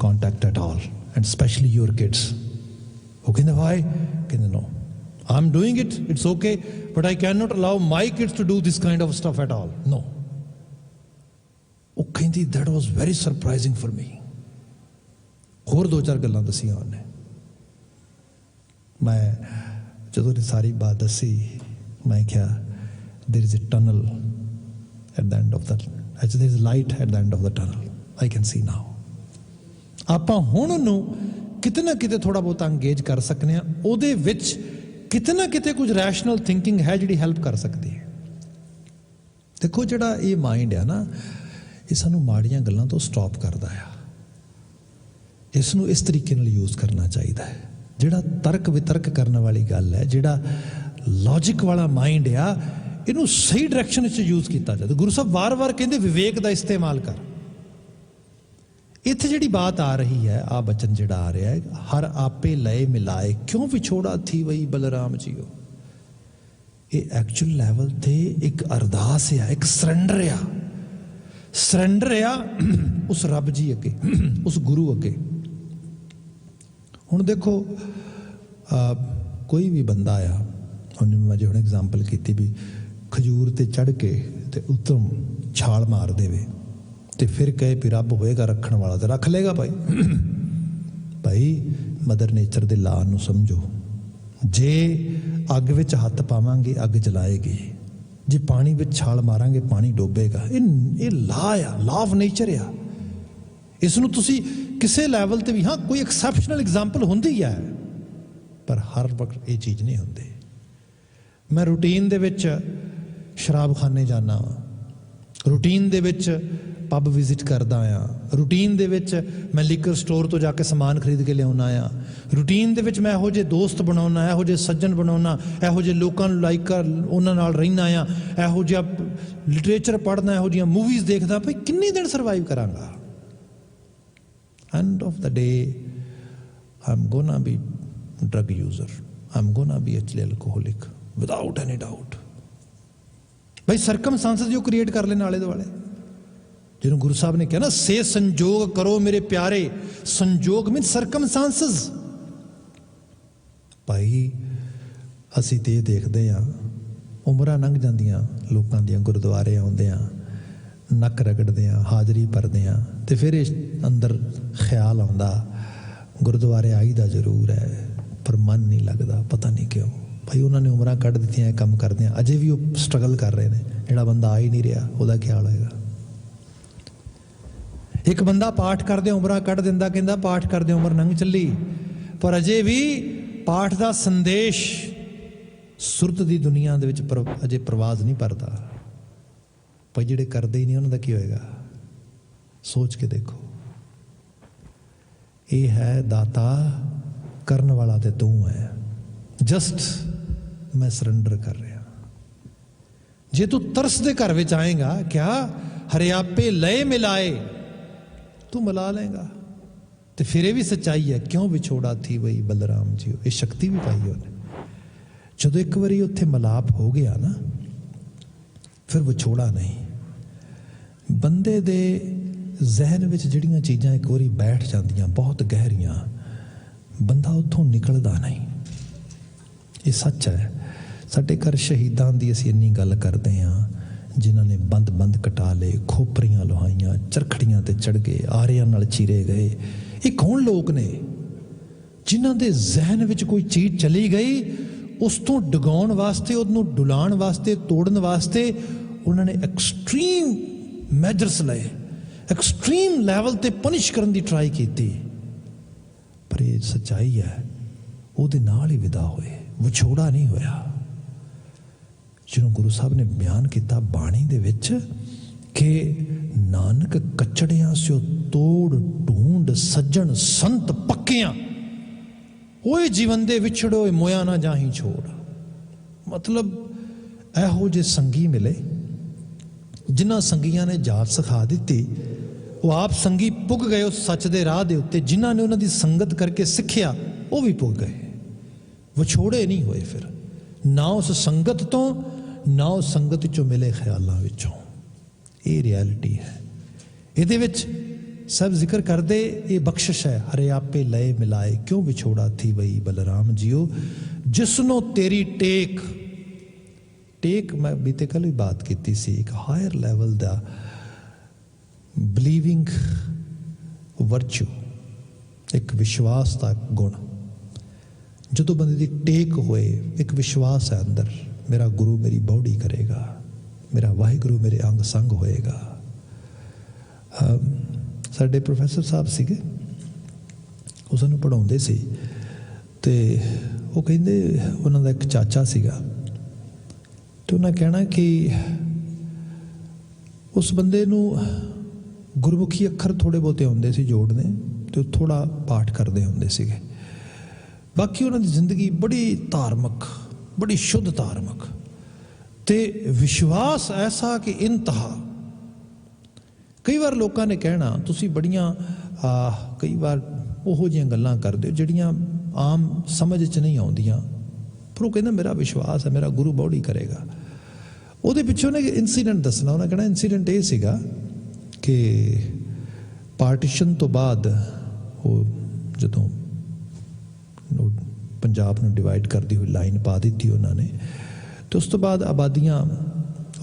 Speaker 1: contact at all and especially your kids। ਉਹ ਕਹਿੰਦਾ why? ਕਹਿੰਦਾ no, I'm doing it, it's okay, but I cannot allow my kids to do this kind of stuff at all, no। ਉਹ ਕਹਿੰਦੀ that was very surprising for me। ਹੋਰ ਦੋ ਚਾਰ ਗੱਲਾਂ ਦੱਸੀਆਂ ਉਹਨੇ। मैं ਜਦੋਂ ਇਹ ਸਾਰੀ ਬਾਤ ਦੱਸੀ ਮੈਂ ਕਿਹਾ there is a tunnel at the end of that, there is light at the end of the tunnel, I can see now. ਆਪਾਂ ਹੁਣ ਉਹਨੂੰ ਕਿਤੇ ਨਾ ਕਿਤੇ ਥੋੜਾ ਬਹੁਤਾ ਅੰਗੇਜ ਕਰ ਸਕਨੇ ਆ, ਉਹਦੇ ਵਿੱਚ ਕਿਤੇ ਨਾ ਕਿਤੇ ਕੁਝ ਰੈਸ਼ਨਲ ਥਿੰਕਿੰਗ ਹੈ ਜਿਹੜੀ ਹੈਲਪ ਕਰ ਸਕਦੀ ਹੈ। ਦੇਖੋ ਜਿਹੜਾ ਇਹ ਮਾਈਂਡ ਆ ਨਾ, ਇਹ ਸਾਨੂੰ ਮਾੜੀਆਂ ਗੱਲਾਂ ਤੋਂ ਸਟਾਪ ਕਰਦਾ ਆ। ਇਸ ਨੂੰ ਇਸ ਤਰੀਕੇ ਨਾਲ ਯੂਜ਼ ਕਰਨਾ ਚਾਹੀਦਾ ਹੈ। ਜਿਹੜਾ ਤਰਕ ਵਿਤਰਕ ਕਰਨ ਵਾਲੀ ਗੱਲ ਹੈ, ਜਿਹੜਾ ਲੌਜਿਕ ਵਾਲਾ ਮਾਈਂਡ ਆ, ਇਹਨੂੰ ਸਹੀ ਡਾਇਰੈਕਸ਼ਨ ਵਿੱਚ ਯੂਜ਼ ਕੀਤਾ ਜਾਵੇ। ਗੁਰੂ ਸਾਹਿਬ ਵਾਰ-ਵਾਰ ਕਹਿੰਦੇ ਵਿਵੇਕ ਦਾ ਇਸਤੇਮਾਲ ਕਰ। ਇੱਥੇ ਜਿਹੜੀ ਬਾਤ ਆ ਰਹੀ ਹੈ, ਆ ਬਚਨ ਜਿਹੜਾ ਆ ਰਿਹਾ ਹੈ, ਹਰ ਆਪੇ ਲਏ ਮਿਲਾਏ ਕਿਉਂ ਵਿਛੋੜਾ ਥੀ ਵਈ ਬਲਰਾਮ ਜੀਓ, ਇਹ ਐਕਚੁਅਲ ਲੈਵਲ ਤੇ ਇੱਕ ਅਰਦਾਸ ਆ, ਇੱਕ ਸਰੈਂਡਰ ਆ, ਸਰੈਂਡਰ ਆ ਉਸ ਰੱਬ ਜੀ ਅੱਗੇ, ਉਸ ਗੁਰੂ ਅੱਗੇ। ਹੁਣ ਦੇਖੋ ਕੋਈ ਵੀ ਬੰਦਾ ਆ, ਹੁਣ ਮੈਂ ਜੇ ਹੁਣ ਐਗਜ਼ਾਮਪਲ ਕੀਤੀ ਵੀ ਖਜੂਰ ਤੇ ਚੜ੍ਹ ਕੇ ਤੇ ਉੱਤੋਂ ਛਾਲ ਮਾਰ ਦੇਵੇ ਤੇ ਫਿਰ ਕਹੇ ਵੀ ਰੱਬ ਹੋਏਗਾ ਰੱਖਣ ਵਾਲਾ, ਤੇ ਰੱਖ ਲੇਗਾ ਭਾਈ। ਭਾਈ ਮਦਰ ਨੇਚਰ ਦੇ ਲਾਅ ਨੂੰ ਸਮਝੋ। ਜੇ ਅੱਗ ਵਿੱਚ ਹੱਥ ਪਾਵਾਂਗੇ ਅੱਗ ਜਲਾਏਗੀ, ਜੇ ਪਾਣੀ ਵਿੱਚ ਛਾਲ ਮਾਰਾਂਗੇ ਪਾਣੀ ਡੋਬੇਗਾ। ਇਹ ਲਾਅ ਆ, ਲਾਅ ਆਫ ਨੇਚਰ ਆ। ਇਸ ਨੂੰ ਤੁਸੀਂ ਕਿਸੇ ਲੈਵਲ ਤੇ ਵੀ, ਹਾਂ ਕੋਈ ਐਕਸੈਪਸ਼ਨਲ ਐਗਜ਼ਾਮਪਲ ਹੁੰਦੀ ਹੈ, ਪਰ ਹਰ ਵਕਤ ਇਹ ਚੀਜ਼ ਨਹੀਂ ਹੁੰਦੀ। ਮੈਂ ਰੂਟੀਨ ਦੇ ਵਿੱਚ ਸ਼ਰਾਬਖਾਨੇ ਜਾਂਦਾ ਵਾਂ, ਰੂਟੀਨ ਦੇ ਵਿੱਚ ਪੱਬ ਵਿਜ਼ਿਟ ਕਰਦਾ ਆ, ਰੂਟੀਨ ਦੇ ਵਿੱਚ ਮੈਂ ਲੀਕਰ ਸਟੋਰ ਤੋਂ ਜਾ ਕੇ ਸਮਾਨ ਖਰੀਦ ਕੇ ਲਿਆਉਣਾ ਆ, ਰੂਟੀਨ ਦੇ ਵਿੱਚ ਮੈਂ ਇਹੋ ਜਿਹੇ ਦੋਸਤ ਬਣਾਉਣਾ, ਇਹੋ ਜਿਹੇ ਸੱਜਣ ਬਣਾਉਣਾ, ਇਹੋ ਜਿਹੇ ਲੋਕਾਂ ਨੂੰ ਲਾਈਕ ਕਰ ਉਹਨਾਂ ਨਾਲ ਰਹਿਣਾ ਆ, ਇਹੋ ਜਿਹਾ ਲਿਟਰੇਚਰ ਪੜ੍ਹਨਾ, ਇਹੋ ਜਿਹੀਆਂ ਮੂਵੀਜ਼ ਦੇਖਦਾ। ਭਾਈ ਕਿੰਨੇ ਦਿਨ ਸਰਵਾਈਵ ਕਰਾਂਗਾ? End of the day, I'm gonna be drug user. I'm gonna be actually alcoholic, without any doubt. भाई ਸਰਕਮਸਟੈਂਸਸ ਜੋ ਕ੍ਰੀਏਟ ਕਰ ਲੈਣ ਆਲੇ ਦੁਆਲੇ, ਜਿਹਨੂੰ ਗੁਰੂ ਸਾਹਿਬ ਨੇ ਕਿਹਾ ਨਾ, ਸੇ ਸੰਜੋਗ ਕਰੋ ਮੇਰੇ ਪਿਆਰੇ। ਸੰਜੋਗ ਮੀਨ ਸਰਕਮਸਟੈਂਸਸ। ਭਾਈ ਅਸੀਂ ਤੇ ਇਹ ਦੇਖਦੇ ਹਾਂ, ਉਮਰਾਂ ਲੰਘ ਜਾਂਦੀਆਂ ਲੋਕਾਂ ਦੀਆਂ, ਗੁਰਦੁਆਰੇ ਆਉਂਦੇ ਆ, ਨੱਕ ਰਗੜਦੇ ਆ, ਹਾਜ਼ਰੀ ਭਰਦੇ ਆ, ਤੇ ਫਿਰ ਇਸ ਅੰਦਰ ਖਿਆਲ ਆਉਂਦਾ ਗੁਰਦੁਆਰੇ ਆਈ ਦਾ ਜ਼ਰੂਰ ਹੈ ਪਰ ਮਨ ਨਹੀਂ ਲੱਗਦਾ, ਪਤਾ ਨਹੀਂ ਕਿਉਂ। ਭਾਈ ਉਹਨਾਂ ਨੇ ਉਮਰਾਂ ਕੱਢ ਦਿੱਤੀਆਂ ਇਹ ਕੰਮ ਕਰਦੇ ਆ, ਅਜੇ ਵੀ ਉਹ ਸਟਰਗਲ ਕਰ ਰਹੇ ਨੇ। ਜਿਹੜਾ ਬੰਦਾ ਆ ਹੀ ਨਹੀਂ ਰਿਹਾ ਉਹਦਾ ਖਿਆਲ ਹੋਏਗਾ। ਇੱਕ ਬੰਦਾ ਪਾਠ ਕਰਦੇ ਉਮਰਾਂ ਕੱਢ ਦਿੰਦਾ, ਕਹਿੰਦਾ ਪਾਠ ਕਰਦੇ ਉਮਰ ਲੰਘ ਚੱਲੀ, ਪਰ ਅਜੇ ਵੀ ਪਾਠ ਦਾ ਸੰਦੇਸ਼ ਸੁਰਤ ਦੀ ਦੁਨੀਆ ਦੇ ਵਿੱਚ ਅਜੇ ਪ੍ਰਵਾਜ਼ ਨਹੀਂ ਭਰਦਾ। ਭਾਈ ਜਿਹੜੇ ਕਰਦੇ ਹੀ ਨਹੀਂ ਉਹਨਾਂ ਦਾ ਕੀ ਹੋਏਗਾ? ਸੋਚ ਕੇ ਦੇਖੋ। ਇਹ ਹੈ ਦਾਤਾ, ਕਰਨ ਵਾਲਾ ਤੇ ਤੂੰ ਹੈ। ਜਸਟ ਮੈਂ ਸਰੈਂਡਰ ਕਰ ਰਿਹਾ। ਜੇ ਤੂੰ ਤਰਸ ਦੇ ਘਰ ਵਿੱਚ ਆਏਗਾ, ਕਿਆ ਹਰਿਆਪੇ ਲਏ ਮਿਲਾਏ, ਤੂੰ ਮਿਲਾ ਲਏਗਾ। ਤੇ ਫਿਰ ਇਹ ਵੀ ਸੱਚਾਈ ਹੈ, ਕਿਉਂ ਵਿਛੋੜਾ ਥੀ ਵਈ ਬਲਰਾਮ ਜੀ, ਇਹ ਸ਼ਕਤੀ ਵੀ ਪਾਈ ਉਹਨੇ। ਜਦੋਂ ਇੱਕ ਵਾਰੀ ਉੱਥੇ ਮਿਲਾਪ ਹੋ ਗਿਆ ਨਾ, ਫਿਰ ਵਿਛੋੜਾ ਨਹੀਂ। ਬੰਦੇ ਦੇ ਜ਼ਹਿਨ ਵਿੱਚ ਜਿਹੜੀਆਂ ਚੀਜ਼ਾਂ ਇੱਕ ਵਾਰੀ ਬੈਠ ਜਾਂਦੀਆਂ ਬਹੁਤ ਗਹਿਰੀਆਂ, ਬੰਦਾ ਉੱਥੋਂ ਨਿਕਲਦਾ ਨਹੀਂ। ਇਹ ਸੱਚ ਹੈ। ਸਾਡੇ ਘਰ ਸ਼ਹੀਦਾਂ ਦੀ ਅਸੀਂ ਇੰਨੀ ਗੱਲ ਕਰਦੇ ਹਾਂ, ਜਿਨ੍ਹਾਂ ਨੇ ਬੰਦ ਕਟਾ ਲਏ, ਖੋਪਰੀਆਂ ਲੁਹਾਈਆਂ, ਚਰਖੜੀਆਂ ਤੇ ਚੜ੍ਹ ਗਏ, ਆਰਿਆਂ ਨਾਲ ਚੀਰੇ ਗਏ। ਇਹ ਕੌਣ ਲੋਕ ਨੇ ਜਿਨ੍ਹਾਂ ਦੇ ਜ਼ਹਿਨ ਵਿੱਚ ਕੋਈ ਚੀਜ਼ ਚਲੀ ਗਈ, ਉਸ ਤੋਂ ਡਗਾਉਣ ਵਾਸਤੇ, ਉਹਨੂੰ ਡੁਲਾਉਣ ਵਾਸਤੇ, ਤੋੜਨ ਵਾਸਤੇ ਉਹਨਾਂ ਨੇ ਐਕਸਟ੍ਰੀਮ ਮੈਜਰਸ ਲਏ, ਐਕਸਟ੍ਰੀਮ ਲੈਵਲ ਤੇ ਪਨਿਸ਼ ਕਰਨ ਦੀ ਟਰਾਈ ਕੀਤੀ। ਪਰ ਇਹ ਸੱਚਾਈ ਹੈ, ਉਹਦੇ ਨਾਲ ਹੀ ਵਿਦਾ ਹੋਏ, ਵਿਛੋੜਾ ਨਹੀਂ ਹੋਇਆ। ਜਿਹਨੂੰ ਗੁਰੂ ਸਾਹਿਬ ਨੇ ਬਿਆਨ ਕੀਤਾ ਬਾਣੀ ਦੇ ਵਿੱਚ ਕਿ ਨਾਨਕ ਕੱਚੜਿਆਂ ਸਿਓ ਤੋੜ ਢੂੰਡ ਸੱਜਣ ਸੰਤ ਪੱਕਿਆਂ, ਓਏ ਜੀਵਨ ਦੇ ਵਿਛੜੋ ਮੋਇਆ ਨਾ ਜਾਹੀਂ ਛੋੜ। ਮਤਲਬ ਇਹੋ ਜਿਹੇ ਸੰਗੀ ਮਿਲੇ ਜਿਨ੍ਹਾਂ ਸੰਗੀਆਂ ਨੇ ਜਾਤ ਸਿਖਾ ਦਿੱਤੀ, ਉਹ ਆਪ ਸੰਗੀ ਪੁੱਗ ਗਏ ਉਸ ਸੱਚ ਦੇ ਰਾਹ ਦੇ ਉੱਤੇ। ਜਿਨ੍ਹਾਂ ਨੇ ਉਹਨਾਂ ਦੀ ਸੰਗਤ ਕਰਕੇ ਸਿੱਖਿਆ ਉਹ ਵੀ ਪੁੱਗ ਗਏ, ਵਿਛੋੜੇ ਨਹੀਂ ਹੋਏ। ਫਿਰ ਨਾ ਉਸ ਸੰਗਤ ਤੋਂ, ਨਾ ਉਸ ਸੰਗਤ ਚੋਂ ਮਿਲੇ ਖਿਆਲਾਂ ਵਿੱਚੋਂ। ਇਹ ਰਿਐਲਿਟੀ ਹੈ। ਇਹਦੇ ਵਿੱਚ ਸਭ ਜ਼ਿਕਰ ਕਰਦੇ ਇਹ ਬਖਸ਼ਿਸ਼ ਹੈ। ਹਰੇ ਆਪੇ ਲਏ ਮਿਲਾਏ ਕਿਉਂ ਵਿਛੋੜਾ ਥੀ ਵਈ ਬਲਰਾਮ ਜੀਓ, ਜਿਸਨੋਂ ਤੇਰੀ ਟੇਕ ਮੈਂ ਬੀਤੇ ਕੱਲ ਵੀ ਬਾਤ ਕੀਤੀ ਸੀ, ਇੱਕ ਹਾਇਰ ਲੈਵਲ ਦਾ ਬਿਲੀਵਿੰਗ ਵਰਚੂ, ਇੱਕ ਵਿਸ਼ਵਾਸ ਦਾ ਗੁਣ ਜਦੋਂ ਬੰਦੇ ਦੀ ਟੇਕ ਹੋਏ, ਇੱਕ ਵਿਸ਼ਵਾਸ ਹੈ ਅੰਦਰ, ਮੇਰਾ ਗੁਰੂ ਮੇਰੀ ਬੌੜੀ ਕਰੇਗਾ, ਮੇਰਾ ਵਾਹਿਗੁਰੂ ਮੇਰੇ ਅੰਗ ਸੰਗ ਹੋਏਗਾ। ਸਾਡੇ ਪ੍ਰੋਫੈਸਰ ਸਾਹਿਬ ਸੀਗੇ, ਉਹ ਸਾਨੂੰ ਪੜ੍ਹਾਉਂਦੇ ਸੀ, ਅਤੇ ਉਹ ਕਹਿੰਦੇ ਉਹਨਾਂ ਦਾ ਇੱਕ ਚਾਚਾ ਸੀਗਾ, ਅਤੇ ਉਹਨਾਂ ਕਹਿਣਾ ਕਿ ਉਸ ਬੰਦੇ ਨੂੰ ਗੁਰਮੁਖੀ ਅੱਖਰ ਥੋੜ੍ਹੇ ਬਹੁਤੇ ਆਉਂਦੇ ਸੀ ਜੋੜਨੇ, ਅਤੇ ਉਹ ਥੋੜ੍ਹਾ ਪਾਠ ਕਰਦੇ ਹੁੰਦੇ ਸੀਗੇ। ਬਾਕੀ ਉਹਨਾਂ ਦੀ ਜ਼ਿੰਦਗੀ ਬੜੀ ਧਾਰਮਿਕ, ਬੜੀ ਸ਼ੁੱਧ ਧਾਰਮਿਕ, ਅਤੇ ਵਿਸ਼ਵਾਸ ਐਸਾ ਕਿ ਇੰਤਹਾ। ਕਈ ਵਾਰ ਲੋਕਾਂ ਨੇ ਕਹਿਣਾ ਤੁਸੀਂ ਬੜੀਆਂ ਕਈ ਵਾਰ ਉਹੋ ਜਿਹੀਆਂ ਗੱਲਾਂ ਕਰਦੇ ਹੋ ਜਿਹੜੀਆਂ ਆਮ ਸਮਝ 'ਚ ਨਹੀਂ ਆਉਂਦੀਆਂ, ਪਰ ਉਹ ਕਹਿੰਦਾ ਮੇਰਾ ਵਿਸ਼ਵਾਸ ਹੈ, ਮੇਰਾ ਗੁਰੂ ਬੌੜੀ ਕਰੇਗਾ। ਉਹਦੇ ਪਿੱਛੇ ਉਹਨੇ ਇੰਸੀਡੈਂਟ ਦੱਸਣਾ। ਉਹਨਾਂ ਕਹਿਣਾ ਇੰਸੀਡੈਂਟ ਇਹ ਸੀਗਾ ਕਿ ਪਾਰਟੀਸ਼ਨ ਤੋਂ ਬਾਅਦ ਉਹ ਜਦੋਂ ਪੰਜਾਬ ਨੂੰ ਡਿਵਾਈਡ ਕਰਦੀ ਹੋਈ ਲਾਈਨ ਪਾ ਦਿੱਤੀ ਉਹਨਾਂ ਨੇ, ਅਤੇ ਉਸ ਤੋਂ ਬਾਅਦ ਆਬਾਦੀਆਂ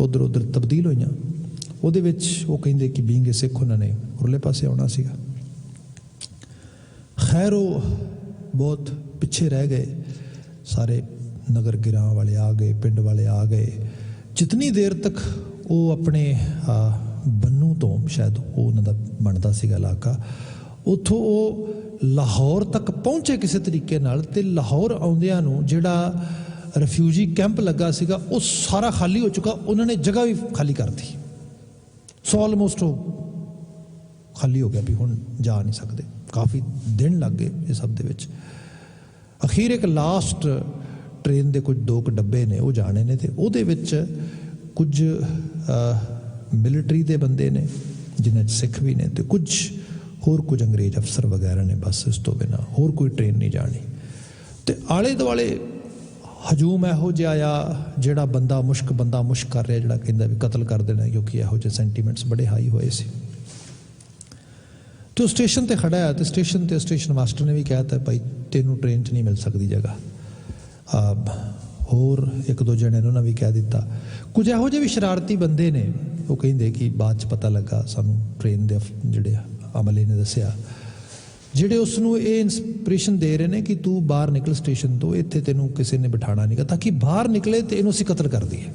Speaker 1: ਉੱਧਰ ਉੱਧਰ ਤਬਦੀਲ ਹੋਈਆਂ। ਉਹਦੇ ਵਿੱਚ ਉਹ ਕਹਿੰਦੇ ਕਿ ਬੀਇੰਗ ਏ ਸਿੱਖ ਉਹਨਾਂ ਨੇ ਉਰਲੇ ਪਾਸੇ ਆਉਣਾ ਸੀਗਾ। ਖੈਰ ਉਹ ਬਹੁਤ ਪਿੱਛੇ ਰਹਿ ਗਏ, ਸਾਰੇ ਨਗਰ ਗਿਰਾਂ ਵਾਲੇ ਆ ਗਏ, ਪਿੰਡ ਵਾਲੇ ਆ ਗਏ। ਜਿਤਨੀ ਦੇਰ ਤੱਕ ਉਹ ਆਪਣੇ ਬੰਨੂ ਤੋਂ, ਸ਼ਾਇਦ ਉਹ ਉਹਨਾਂ ਦਾ ਬਣਦਾ ਸੀਗਾ ਇਲਾਕਾ, ਉੱਥੋਂ ਉਹ ਲਾਹੌਰ ਤੱਕ ਪਹੁੰਚੇ ਕਿਸੇ ਤਰੀਕੇ ਨਾਲ, ਅਤੇ ਲਾਹੌਰ ਆਉਂਦਿਆਂ ਨੂੰ ਜਿਹੜਾ ਰਿਫਿਊਜੀ ਕੈਂਪ ਲੱਗਾ ਸੀਗਾ ਉਹ ਸਾਰਾ ਖਾਲੀ ਹੋ ਚੁੱਕਾ, ਉਹਨਾਂ ਨੇ ਜਗ੍ਹਾ ਵੀ ਖਾਲੀ ਕਰਤੀ। ਸੋ ਆਲਮੋਸਟ ਉਹ ਖਾਲੀ ਹੋ ਗਿਆ ਵੀ ਹੁਣ ਜਾ ਨਹੀਂ ਸਕਦੇ। ਕਾਫੀ ਦਿਨ ਲੱਗ ਗਏ ਇਹ ਸਭ ਦੇ ਵਿੱਚ। ਅਖੀਰ ਇੱਕ ਲਾਸਟ ਟ੍ਰੇਨ ਦੇ ਕੁਝ 2 ਡੱਬੇ ਨੇ ਉਹ ਜਾਣੇ ਨੇ, ਅਤੇ ਉਹਦੇ ਵਿੱਚ ਕੁਝ ਮਿਲਟਰੀ ਦੇ ਬੰਦੇ ਨੇ ਜਿਨ੍ਹਾਂ 'ਚ ਸਿੱਖ ਵੀ ਨੇ, ਅਤੇ ਕੁਝ ਅੰਗਰੇਜ਼ ਅਫਸਰ ਵਗੈਰਾ ਨੇ। ਬਸ ਇਸ ਤੋਂ ਬਿਨਾਂ ਹੋਰ ਕੋਈ ਟ੍ਰੇਨ ਨਹੀਂ ਜਾਣੀ। ਅਤੇ ਆਲੇ ਦੁਆਲੇ ਹਜੂਮ ਇਹੋ ਜਿਹਾ ਆ ਜਿਹੜਾ ਬੰਦਾ ਮੁਸ਼ਕ ਕਰ ਰਿਹਾ, ਜਿਹੜਾ ਕਹਿੰਦਾ ਵੀ ਕਤਲ ਕਰ ਦੇਣਾ, ਕਿਉਂਕਿ ਇਹੋ ਜਿਹੇ ਸੈਂਟੀਮੈਂਟਸ ਬੜੇ ਹਾਈ ਹੋਏ ਸੀ। ਅਤੇ ਉਹ ਸਟੇਸ਼ਨ 'ਤੇ ਖੜ੍ਹਾ ਆ, ਅਤੇ ਸਟੇਸ਼ਨ ਮਾਸਟਰ ਨੇ ਵੀ ਕਹਿ ਦਿੱਤਾ ਭਾਈ ਤੈਨੂੰ ਟ੍ਰੇਨ 'ਚ ਨਹੀਂ ਮਿਲ ਸਕਦੀ ਜਗ੍ਹਾ। ਹੋਰ 1-2 ਜਣੇ ਨੇ ਉਹਨਾਂ ਵੀ ਕਹਿ ਦਿੱਤਾ। ਕੁਝ ਇਹੋ ਜਿਹੇ ਵੀ ਸ਼ਰਾਰਤੀ ਬੰਦੇ ਨੇ, ਉਹ ਕਹਿੰਦੇ ਕਿ ਬਾਅਦ 'ਚ ਪਤਾ ਲੱਗਾ ਸਾਨੂੰ, ਟ੍ਰੇਨ ਦੇ ਜਿਹੜੇ ਅਮਲੇ ਨੇ ਦੱਸਿਆ, ਜਿਹੜੇ ਉਸ ਨੂੰ ਇਹ ਇੰਸਪੀਰੇਸ਼ਨ ਦੇ ਰਹੇ ਨੇ ਕਿ ਤੂੰ ਬਾਹਰ ਨਿਕਲ ਸਟੇਸ਼ਨ ਤੋਂ, ਇੱਥੇ ਤੈਨੂੰ ਕਿਸੇ ਨੇ ਬਿਠਾਣਾ ਨਹੀਂ ਗਾ, ਤਾਂ ਕਿ ਬਾਹਰ ਨਿਕਲੇ ਅਤੇ ਇਹਨੂੰ ਅਸੀਂ ਕਤਲ ਕਰ ਦਈਏ।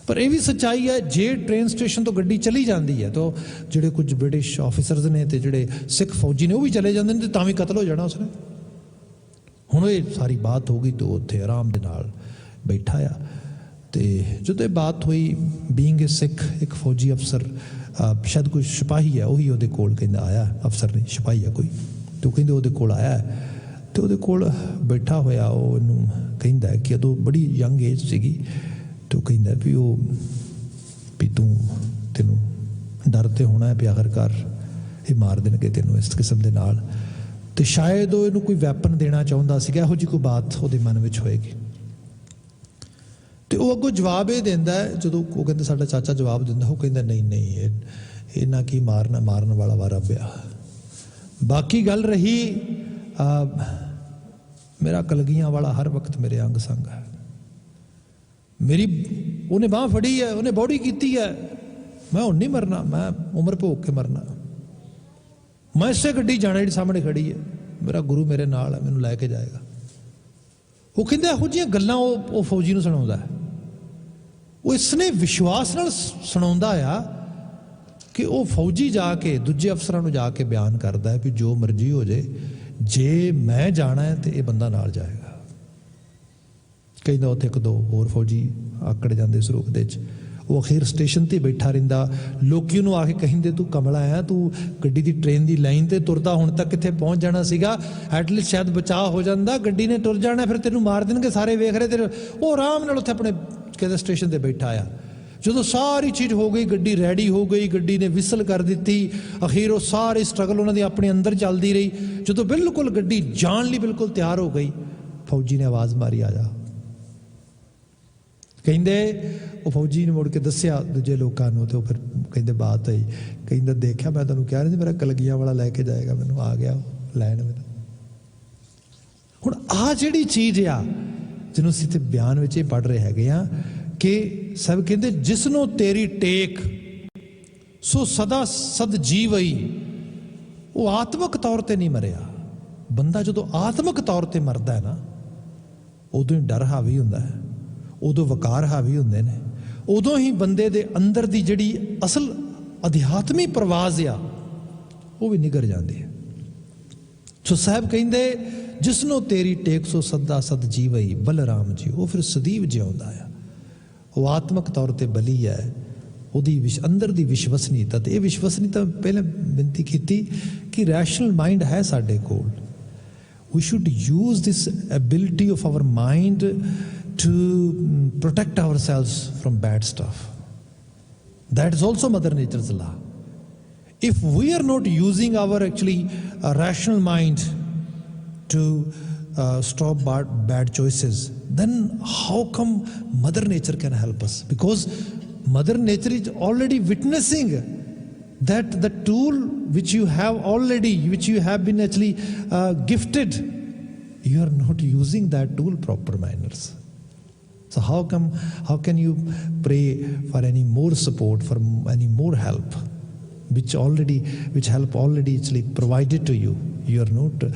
Speaker 1: ਪਰ ਇਹ ਵੀ ਸੱਚਾਈ ਹੈ, ਜੇ ਟ੍ਰੇਨ ਸਟੇਸ਼ਨ ਤੋਂ ਗੱਡੀ ਚਲੀ ਜਾਂਦੀ ਹੈ ਤਾਂ ਜਿਹੜੇ ਕੁਝ ਬ੍ਰਿਟਿਸ਼ ਆਫਿਸਰਸ ਨੇ ਅਤੇ ਜਿਹੜੇ ਸਿੱਖ ਫੌਜੀ ਨੇ ਉਹ ਵੀ ਚਲੇ ਜਾਂਦੇ ਨੇ, ਅਤੇ ਤਾਂ ਵੀ ਕਤਲ ਹੋ ਜਾਣਾ ਉਸਨੇ। ਹੁਣ ਇਹ ਸਾਰੀ ਬਾਤ ਹੋ ਗਈ, ਤਾਂ ਉੱਥੇ ਆਰਾਮ ਦੇ ਨਾਲ ਬੈਠਾ ਆ। ਅਤੇ ਜਦੋਂ ਇਹ ਬਾਤ ਹੋਈ, ਬੀਇੰਗ ਏ ਸਿੱਖ, ਇੱਕ ਫੌਜੀ ਅਫਸਰ, ਸ਼ਾਇਦ ਕੋਈ ਸਿਪਾਹੀ ਹੈ, ਉਹੀ ਉਹਦੇ ਕੋਲ ਕਹਿੰਦਾ ਆਇਆ, ਅਫਸਰ ਨਹੀਂ ਸਿਪਾਹੀ ਹੈ ਕੋਈ, ਅਤੇ ਉਹ ਕਹਿੰਦੇ ਉਹਦੇ ਕੋਲ ਆਇਆ, ਅਤੇ ਉਹਦੇ ਕੋਲ ਬੈਠਾ ਹੋਇਆ ਉਹ ਉਹਨੂੰ ਕਹਿੰਦਾ ਕਿ ਉਦੋਂ ਬੜੀ ਯੰਗ ਏਜ ਸੀਗੀ, ਅਤੇ ਉਹ ਕਹਿੰਦਾ ਵੀ ਤੈਨੂੰ ਡਰ ਤੇ ਹੋਣਾ ਵੀ ਆਖਰਕਾਰ ਇਹ ਮਾਰ ਦੇਣਗੇ ਤੈਨੂੰ ਇਸ ਕਿਸਮ ਦੇ ਨਾਲ। ਅਤੇ ਸ਼ਾਇਦ ਉਹ ਇਹਨੂੰ ਕੋਈ ਵੈਪਨ ਦੇਣਾ ਚਾਹੁੰਦਾ ਸੀਗਾ, ਇਹੋ ਜਿਹੀ ਕੋਈ ਬਾਤ ਉਹਦੇ ਮਨ ਵਿੱਚ ਹੋਏਗੀ। ਅਤੇ ਉਹ ਅੱਗੋਂ ਜਵਾਬ ਇਹ ਦਿੰਦਾ, ਜਦੋਂ ਉਹ ਕਹਿੰਦੇ ਸਾਡਾ ਚਾਚਾ ਜਵਾਬ ਦਿੰਦਾ, ਉਹ ਕਹਿੰਦਾ ਨਹੀਂ ਇਹਨਾਂ ਕੀ ਮਾਰਨ ਵਾਲਾ ਵਾਰਾ ਪਿਆ। ਬਾਕੀ ਗੱਲ ਰਹੀ ਮੇਰਾ ਕਲਗੀਆਂ ਵਾਲਾ ਹਰ ਵਕਤ ਮੇਰੇ ਅੰਗ ਸੰਗ ਹੈ, ਉਹਨੇ ਬਾਂਹ ਫੜੀ ਹੈ, ਉਹਨੇ ਬੌੜੀ ਕੀਤੀ ਹੈ, ਮੈਂ ਹੁਣ ਨਹੀਂ ਮਰਨਾ, ਮੈਂ ਉਮਰ ਭੋਗ ਕੇ ਮਰਨਾ, ਮੈਂ ਇਸੇ ਗੱਡੀ ਜਾਣਾ ਜਿਹੜੀ ਸਾਹਮਣੇ ਖੜੀ ਹੈ, ਮੇਰਾ ਗੁਰੂ ਮੇਰੇ ਨਾਲ ਹੈ, ਮੈਨੂੰ ਲੈ ਕੇ ਜਾਏਗਾ। ਉਹ ਕਹਿੰਦੇ ਇਹੋ ਜਿਹੀਆਂ ਗੱਲਾਂ ਉਹ ਫੌਜੀ ਨੂੰ ਸੁਣਾਉਂਦਾ ਹੈ। ਉਹ ਇਸਨੇ ਵਿਸ਼ਵਾਸ ਨਾਲ ਸੁਣਾਉਂਦਾ ਆ ਕਿ ਉਹ ਫੌਜੀ ਜਾ ਕੇ ਦੂਜੇ ਅਫਸਰਾਂ ਨੂੰ ਜਾ ਕੇ ਬਿਆਨ ਕਰਦਾ ਹੈ ਵੀ ਜੋ ਮਰਜ਼ੀ ਹੋ ਜਾਏ, ਜੇ ਮੈਂ ਜਾਣਾ ਹੈ ਤੇ ਇਹ ਬੰਦਾ ਨਾਲ ਜਾਏਗਾ। ਕਹਿੰਦਾ ਉੱਥੇ 1-2 ਹੋਰ ਫੌਜੀ ਆਕੜ ਜਾਂਦੇ ਇਸ ਰੂਪ ਦੇ 'ਚ। ਉਹ ਅਖੀਰ ਸਟੇਸ਼ਨ 'ਤੇ ਬੈਠਾ ਰਹਿੰਦਾ। ਲੋਕੀ ਉਹਨੂੰ ਆ ਕੇ ਕਹਿੰਦੇ ਤੂੰ ਕਮਲਾ ਆ, ਤੂੰ ਗੱਡੀ ਦੀ ਟ੍ਰੇਨ ਦੀ ਲਾਈਨ 'ਤੇ ਤੁਰਦਾ, ਹੁਣ ਤੱਕ ਕਿੱਥੇ ਪਹੁੰਚ ਜਾਣਾ ਸੀਗਾ, ਐਟਲੀਸਟ ਸ਼ਾਇਦ ਬਚਾਅ ਹੋ ਜਾਂਦਾ, ਗੱਡੀ ਨੇ ਤੁਰ ਜਾਣਾ, ਫਿਰ ਤੈਨੂੰ ਮਾਰ ਦੇਣਗੇ, ਸਾਰੇ ਵੇਖ ਰਹੇ ਤੇਰੇ। ਉਹ ਆਰਾਮ ਨਾਲ ਉੱਥੇ ਆਪਣੇ ਕਹਿੰਦੇ ਸਟੇਸ਼ਨ 'ਤੇ ਬੈਠਾ ਆ। ਜਦੋਂ ਸਾਰੀ ਚੀਜ਼ ਹੋ ਗਈ, ਗੱਡੀ ਰੈਡੀ ਹੋ ਗਈ, ਗੱਡੀ ਨੇ ਵਿਸਲ ਕਰ ਦਿੱਤੀ, ਅਖੀਰ ਉਹ ਸਾਰੇ ਸਟਰਗਲ ਉਹਨਾਂ ਦੀ ਆਪਣੇ ਅੰਦਰ ਚੱਲਦੀ ਰਹੀ। ਜਦੋਂ ਬਿਲਕੁਲ ਗੱਡੀ ਜਾਣ ਲਈ ਬਿਲਕੁਲ ਤਿਆਰ ਹੋ ਗਈ, ਫੌਜੀ ਨੇ ਆਵਾਜ਼ ਮਾਰੀ ਆ ਜਾ। ਕਹਿੰਦੇ ਉਹ ਫੌਜੀ ਨੇ ਮੁੜ ਕੇ ਦੱਸਿਆ ਦੂਜੇ ਲੋਕਾਂ ਨੂੰ, ਤੇ ਉਹ ਫਿਰ ਕਹਿੰਦੇ ਬਾਤ ਹੋਈ, ਕਹਿੰਦਾ ਦੇਖਿਆ ਮੈਂ ਤੁਹਾਨੂੰ ਕਿਹਾ ਨਹੀਂ ਮੇਰਾ ਕਲਗੀਆਂ ਵਾਲਾ ਲੈ ਕੇ ਜਾਏਗਾ, ਮੈਨੂੰ ਆ ਗਿਆ ਲੈਣ ਮੈਨੂੰ। ਹੁਣ ਆਹ ਜਿਹੜੀ ਚੀਜ਼ ਆ ਜਿਹਨੂੰ ਅਸੀਂ ਤੇ ਬਿਆਨ ਵਿੱਚ ਇਹ ਪੜ੍ਹ ਰਹੇ ਹੈਗੇ ਆ ਕਿ ਸਭ ਕਹਿੰਦੇ ਜਿਸ ਨੂੰ ਤੇਰੀ ਟੇਕ ਸੋ ਸਦਾ ਸਦ ਜੀਵਈ, ਉਹ ਆਤਮਿਕ ਤੌਰ ਤੇ ਨਹੀਂ ਮਰਿਆ, ਬੰਦਾ ਜਦੋਂ ਆਤਮਿਕ ਤੌਰ ਤੇ ਮਰਦਾ ਹੈ ਨਾ, ਉਦੋਂ ਹੀ ਡਰ ਹਾਵੀ ਹੁੰਦਾ ਹੈ, ਉਦੋਂ ਵਕਾਰ ਹਾਵੀ ਹੁੰਦੇ ਨੇ, ਉਦੋਂ ਹੀ ਬੰਦੇ ਦੇ ਅੰਦਰ ਦੀ ਜਿਹੜੀ ਅਸਲ ਅਧਿਆਤਮੀ ਪ੍ਰਵਾਜ਼ ਆ ਉਹ ਵੀ ਨਿਗਰ ਜਾਂਦੀ ਹੈ। ਸੋ ਸਾਹਿਬ ਕਹਿੰਦੇ ਜਿਸਨੂੰ ਤੇਰੀ ਟੇਕ ਸੋ ਸਦਾ ਸਦ ਜੀਵਈ ਬਲਰਾਮ ਜੀ, ਉਹ ਫਿਰ ਸਦੀਵ ਜਿਉਂਦਾ ਆ। ਉਹ ਆਤਮਿਕ ਤੌਰ ਤੇ ਬਲੀ ਹੈ, ਉਹਦੀ ਅੰਦਰ ਦੀ ਵਿਸ਼ਵਸਨੀयता। ਤੇ ਇਹ ਵਿਸ਼ਵਸਨੀयता ਪਹਿਲਾਂ ਬੇਨਤੀ ਕੀਤੀ ਕਿ ਰੈਸ਼ਨਲ ਮਾਈਂਡ ਹੈ ਸਾਡੇ ਕੋਲ। We should use this ability of our mind to protect ourselves from bad stuff. That is also Mother Nature's law. If we are not using our actually rational mind to stop bad choices, then how come Mother Nature can help us? Because Mother Nature is already witnessing that the tool which you have already, which you have been actually gifted, you are not using that tool proper manners. So how can you pray for any more support, for any more help, which help already actually provided to you? You are not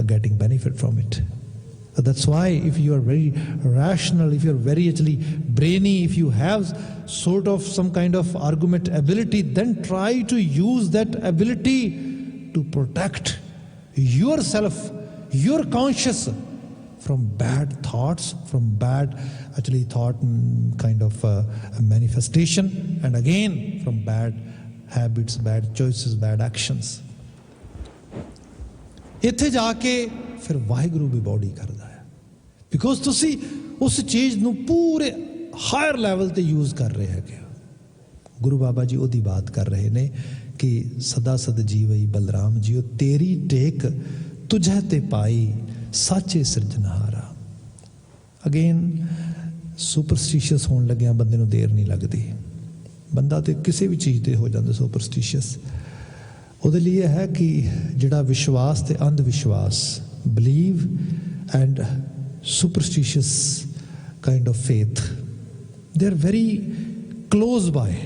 Speaker 1: getting benefit from it. So that's why if you are very rational, if you are very actually brainy, if you have sort of some kind of argument ability, then try to use that ability to protect yourself, your conscious, from bad thoughts, from bad actually thought kind of manifestation, and again from bad habits, bad choices, bad actions. ਇੱਥੇ ਜਾ ਕੇ ਫਿਰ ਵਾਹਿਗੁਰੂ ਵੀ body ਕਰਦਾ ਹੈ, because ਤੁਸੀਂ ਉਸ ਚੀਜ਼ ਨੂੰ ਪੂਰੇ ਹਾਇਰ ਲੈਵਲ ਤੇ ਯੂਜ਼ ਕਰ ਰਹੇ ਹੈਗੇ। ਗੁਰੂ ਬਾਬਾ ਜੀ ਉਹਦੀ ਬਾਤ ਕਰ ਰਹੇ ਨੇ ਕਿ ਸਦਾ ਸਦ ਜੀਵਈ ਬਲਰਾਮ ਜੀਓ, ਤੇਰੀ ਟੇਕ ਤੁਝੇ ਤੇ ਪਾਈ ਸਾਚੇ ਸਿਰਜਣਹਾਰਾ। ਅਗੇਨ ਸੁਪਰਸਟੀਸ਼ੀਅਸ ਹੋਣ ਲੱਗਿਆ ਬੰਦੇ ਨੂੰ ਦੇਰ ਨਹੀਂ ਲੱਗਦੀ। ਬੰਦਾ ਤੇ ਕਿਸੇ ਵੀ ਚੀਜ਼ ਤੇ ਹੋ ਜਾਂਦਾ ਸੁਪਰਸਟੀਸ਼ੀਅਸ। ਉਹਦੇ ਲਈ ਇਹ ਹੈ ਕਿ ਜਿਹੜਾ ਵਿਸ਼ਵਾਸ ਤੇ ਅੰਧ ਵਿਸ਼ਵਾਸ, believe and superstitious kind of faith, they are very close by.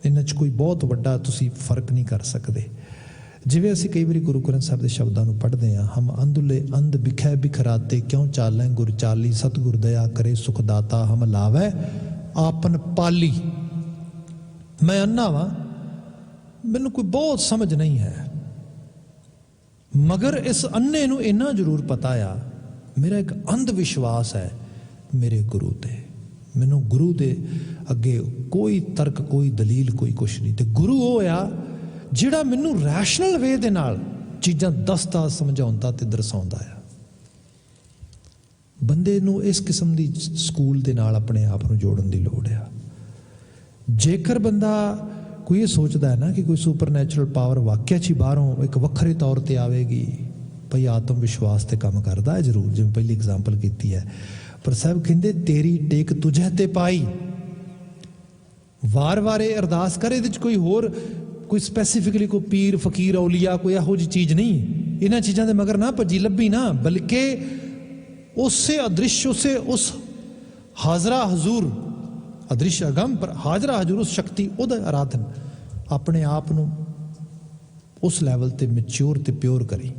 Speaker 1: ਇਹਨਾਂ 'ਚ ਕੋਈ ਬਹੁਤ ਵੱਡਾ ਤੁਸੀਂ ਫਰਕ ਨਹੀਂ ਕਰ ਸਕਦੇ। ਜਿਵੇਂ ਅਸੀਂ ਕਈ ਵਾਰੀ ਗੁਰੂ ਗ੍ਰੰਥ ਸਾਹਿਬ ਦੇ ਸ਼ਬਦਾਂ ਨੂੰ ਪੜ੍ਹਦੇ ਹਾਂ, ਹਮ ਅੰਧੁਲੇ ਅੰਧ ਬਿਖੈ ਬਿਖਰਾਤੇ ਕਿਉਂ ਚਾਲੈ ਗੁਰ ਚਾਲੀ, ਸਤਿਗੁਰ ਦਇਆ ਕਰੇ ਸੁਖ ਦਾਤਾ ਹਮ ਲਾਵੈ ਆਪਨ ਪਾਲੀ। ਮੈਂ ਅੰਨਾ ਵਾਂ, ਮੈਨੂੰ ਕੋਈ ਬਹੁਤ ਸਮਝ ਨਹੀਂ ਹੈ, ਮਗਰ ਇਸ ਅੰਨੇ ਨੂੰ ਇੰਨਾ ਜ਼ਰੂਰ ਪਤਾ ਆ, ਮੇਰਾ ਇੱਕ ਅੰਧ ਵਿਸ਼ਵਾਸ ਹੈ ਮੇਰੇ ਗੁਰੂ ਤੇ। ਮੈਨੂੰ ਗੁਰੂ ਦੇ ਅੱਗੇ ਕੋਈ ਤਰਕ, ਕੋਈ ਦਲੀਲ, ਕੋਈ ਕੁਛ ਨਹੀਂ। ਤੇ ਗੁਰੂ ਉਹ ਆ ਜਿਹੜਾ ਮੈਨੂੰ ਰੈਸ਼ਨਲ ਵੇ ਦੇ ਨਾਲ ਚੀਜ਼ਾਂ ਦੱਸਦਾ, ਸਮਝਾਉਂਦਾ ਤੇ ਦਰਸਾਉਂਦਾ ਆ। ਬੰਦੇ ਨੂੰ ਇਸ ਕਿਸਮ ਦੀ ਸਕੂਲ ਦੇ ਨਾਲ ਆਪਣੇ ਆਪ ਨੂੰ ਜੋੜਨ ਦੀ ਲੋੜ ਆ। ਜੇਕਰ ਬੰਦਾ ਕੋਈ ਇਹ ਸੋਚਦਾ ਹੈ ਨਾ ਕਿ ਕੋਈ ਸੁਪਰ ਨੈਚੁਰਲ ਪਾਵਰ ਵਾਕਿਆ 'ਚ ਹੀ ਬਾਹਰੋਂ ਇੱਕ ਵੱਖਰੇ ਤੌਰ ਤੇ ਆਵੇਗੀ, ਭਈ ਆਤਮ ਵਿਸ਼ਵਾਸ ਤੇ ਕੰਮ ਕਰਦਾ ਹੈ ਜ਼ਰੂਰ, ਜਿਵੇਂ ਪਹਿਲੀ ਐਗਜ਼ਾਮਪਲ ਕੀਤੀ ਹੈ। ਪਰ ਸਾਹਿਬ ਕਹਿੰਦੇ ਤੇਰੀ ਟੇਕ ਤੁਝੇ ਤੇ ਪਾਈ। ਵਾਰ-ਵਾਰ ਇਹ ਅਰਦਾਸ ਕਰ, ਇਹਦੇ 'ਚ ਕੋਈ ਹੋਰ ਕੋਈ ਸਪੈਸੀਫਿਕਲੀ ਕੋਈ ਪੀਰ ਫਕੀਰ ਔਲੀਆ ਕੋਈ ਇਹੋ ਜਿਹੀ ਚੀਜ਼ ਨਹੀਂ। ਇਹਨਾਂ ਚੀਜ਼ਾਂ ਦੇ ਮਗਰ ਨਾ ਭੱਜੀ ਲੱਭੀ ਨਾ, ਬਲਕਿ ਉਸੇ ਅਦ੍ਰਿਸ਼, ਉਸੇ ਉਸ ਹਾਜ਼ਰਾ ਹਜ਼ੂਰ, ਅਦ੍ਰਿਸ਼ ਅਗਮ ਪਰ ਹਾਜ਼ਰਾ ਹਜ਼ੂਰ, ਉਸ ਸ਼ਕਤੀ, ਉਹਦਾ ਆਰਾਧਨ, ਆਪਣੇ ਆਪ ਨੂੰ ਉਸ ਲੈਵਲ ਤੇ ਮੈਚਿਓਰ ਤੇ ਪਿਓਰ ਕਰੀ।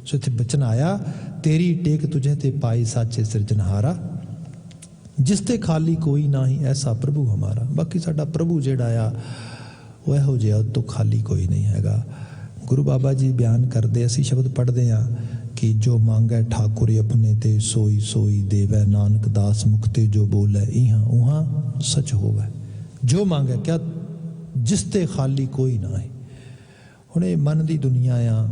Speaker 1: ਸੋ ਇੱਥੇ ਬਚਨ ਆਇਆ ਤੇਰੀ ਟੇਕ ਤੁਝੇ ਤੇ ਪਾਈ ਸਾਚੇ ਸਿਰਜਣਹਾਰਾ, ਜਿਸ ਤੇ ਖਾਲੀ ਕੋਈ ਨਾ ਹੀ ਐਸਾ ਪ੍ਰਭੂ ਹਮਾਰਾ। ਬਾਕੀ ਸਾਡਾ ਪ੍ਰਭੂ ਜਿਹੜਾ ਆ ਉਹ ਇਹੋ ਜਿਹਾ, ਉਹ ਤੋਂ ਖਾਲੀ ਕੋਈ ਨਹੀਂ ਹੈਗਾ। ਗੁਰੂ ਬਾਬਾ ਜੀ ਬਿਆਨ ਕਰਦੇ, ਅਸੀਂ ਸ਼ਬਦ ਪੜ੍ਹਦੇ ਹਾਂ ਕਿ ਜੋ ਮੰਗੈ ਠਾਕੁਰ ਆਪਣੇ ਤੇ ਸੋਈ ਸੋਈ ਦੇਵੈ, ਨਾਨਕ ਦਾਸ ਮੁਖ ਤੇ ਜੋ ਬੋਲੇ ਇਹਾਂ ਉਹਾਂ ਸੱਚ ਹੋਵੇ। ਜੋ ਮੰਗੈ ਕਿਆ, ਜਿਸ ਤੇ ਖਾਲੀ ਕੋਈ ਨਾ ਹੈ। ਹੁਣ ਇਹ ਮਨ ਦੀ ਦੁਨੀਆ ਆ।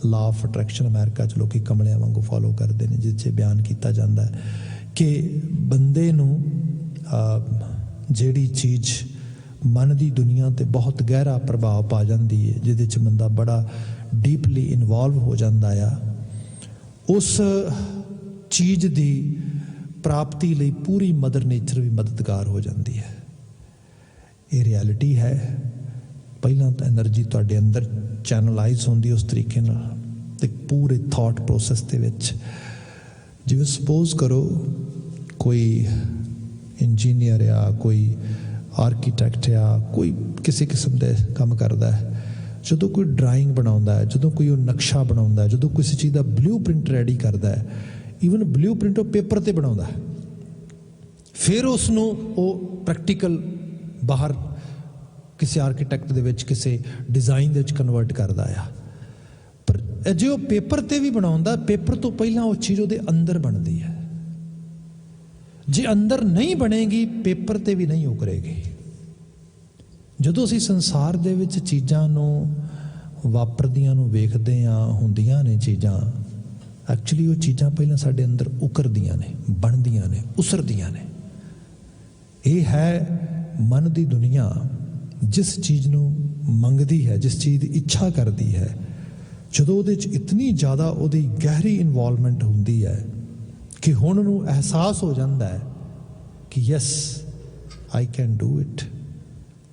Speaker 1: ਲਾ ਆਫ ਅਟਰੈਕਸ਼ਨ ਅਮਰੀਕਾ 'ਚ ਲੋਕੀ ਕਮਲਿਆਂ ਵਾਂਗੂ ਫੋਲੋ ਕਰਦੇ ਨੇ, ਜਿਸ 'ਚ ਬਿਆਨ ਕੀਤਾ ਜਾਂਦਾ ਹੈ ਕਿ ਬੰਦੇ ਨੂੰ ਜਿਹੜੀ ਚੀਜ਼ ਮਨ ਦੀ ਦੁਨੀਆ ਤੇ ਬਹੁਤ ਗਹਿਰਾ ਪ੍ਰਭਾਵ ਪਾ ਜਾਂਦੀ ਹੈ, ਜਿਹਦੇ 'ਚ ਬੰਦਾ ਬੜਾ ਡੀਪਲੀ ਇਨਵੋਲਵ ਹੋ ਜਾਂਦਾ ਆ, ਉਸ ਚੀਜ਼ ਦੀ ਪ੍ਰਾਪਤੀ ਲਈ ਪੂਰੀ ਮਦਰ ਨੇਚਰ ਵੀ ਮਦਦਗਾਰ ਹੋ ਜਾਂਦੀ ਹੈ। ਇਹ ਰਿਐਲਿਟੀ ਹੈ। ਪਹਿਲਾਂ ਤਾਂ ਐਨਰਜੀ ਤੁਹਾਡੇ ਅੰਦਰ ਚੈਨਲਾਈਜ਼ ਹੁੰਦੀ ਉਸ ਤਰੀਕੇ ਨਾਲ, ਤੇ ਪੂਰੇ ਥਾਟ ਪ੍ਰੋਸੈਸ ਦੇ ਵਿੱਚ। ਜਿਵੇਂ ਸਪੋਜ਼ ਕਰੋ ਕੋਈ ਇੰਜੀਨੀਅਰ ਆ, ਕੋਈ ਆਰਕੀਟੈਕਟ ਆ, ਕੋਈ ਕਿਸੇ ਕਿਸਮ ਦੇ ਕੰਮ ਕਰਦਾ ਹੈ। ਜਦੋਂ ਕੋਈ ਡਰਾਇੰਗ ਬਣਾਉਂਦਾ ਹੈ, ਜਦੋਂ ਕੋਈ ਉਹ ਨਕਸ਼ਾ ਬਣਾਉਂਦਾ ਹੈ, ਜਦੋਂ ਕਿਸੇ ਚੀਜ਼ ਦਾ ਬਲੂ ਪ੍ਰਿੰਟ ਰੈਡੀ ਕਰਦਾ ਹੈ, ਈਵਨ ਬਲੂ ਪ੍ਰਿੰਟ ਉਹ ਪੇਪਰ 'ਤੇ ਬਣਾਉਂਦਾ ਹੈ, ਫਿਰ ਉਸ ਨੂੰ ਉਹ ਪ੍ਰੈਕਟੀਕਲ ਬਾਹਰ ਕਿਸੇ ਆਰਕੀਟੈਕਟ ਦੇ ਵਿੱਚ, ਕਿਸੇ ਡਿਜ਼ਾਈਨ ਦੇ ਵਿੱਚ ਕਨਵਰਟ ਕਰਦਾ ਆ। ਪਰ ਜੇ ਉਹ ਪੇਪਰ 'ਤੇ ਵੀ ਬਣਾਉਂਦਾ, ਪੇਪਰ ਤੋਂ ਪਹਿਲਾਂ ਉਹ ਚੀਜ਼ ਉਹਦੇ ਅੰਦਰ ਬਣਦੀ ਹੈ। ਜੇ ਅੰਦਰ ਨਹੀਂ ਬਣੇਗੀ, ਪੇਪਰ 'ਤੇ ਵੀ ਨਹੀਂ ਉਕਰੇਗੀ। ਜਦੋਂ ਅਸੀਂ ਸੰਸਾਰ ਦੇ ਵਿੱਚ ਚੀਜ਼ਾਂ ਨੂੰ ਵਾਪਰਦੀਆਂ ਨੂੰ ਵੇਖਦੇ ਹਾਂ, ਹੁੰਦੀਆਂ ਨੇ ਚੀਜ਼ਾਂ, ਐਕਚੁਅਲੀ ਉਹ ਚੀਜ਼ਾਂ ਪਹਿਲਾਂ ਸਾਡੇ ਅੰਦਰ ਉਕਰਦੀਆਂ ਨੇ, ਬਣਦੀਆਂ ਨੇ, ਉਸਰਦੀਆਂ ਨੇ। ਇਹ ਹੈ ਮਨ ਦੀ ਦੁਨੀਆ, ਜਿਸ ਚੀਜ਼ ਨੂੰ ਮੰਗਦੀ ਹੈ, ਜਿਸ ਚੀਜ਼ ਦੀ ਇੱਛਾ ਕਰਦੀ ਹੈ, ਜਦੋਂ ਉਹਦੇ 'ਚ ਇਤਨੀ ਜ਼ਿਆਦਾ ਉਹਦੀ ਗਹਿਰੀ ਇਨਵੋਲਵਮੈਂਟ ਹੁੰਦੀ ਹੈ ਕਿ ਹੁਣ ਉਹਨੂੰ ਅਹਿਸਾਸ ਹੋ ਜਾਂਦਾ ਹੈ ਕਿ yes, I can do it,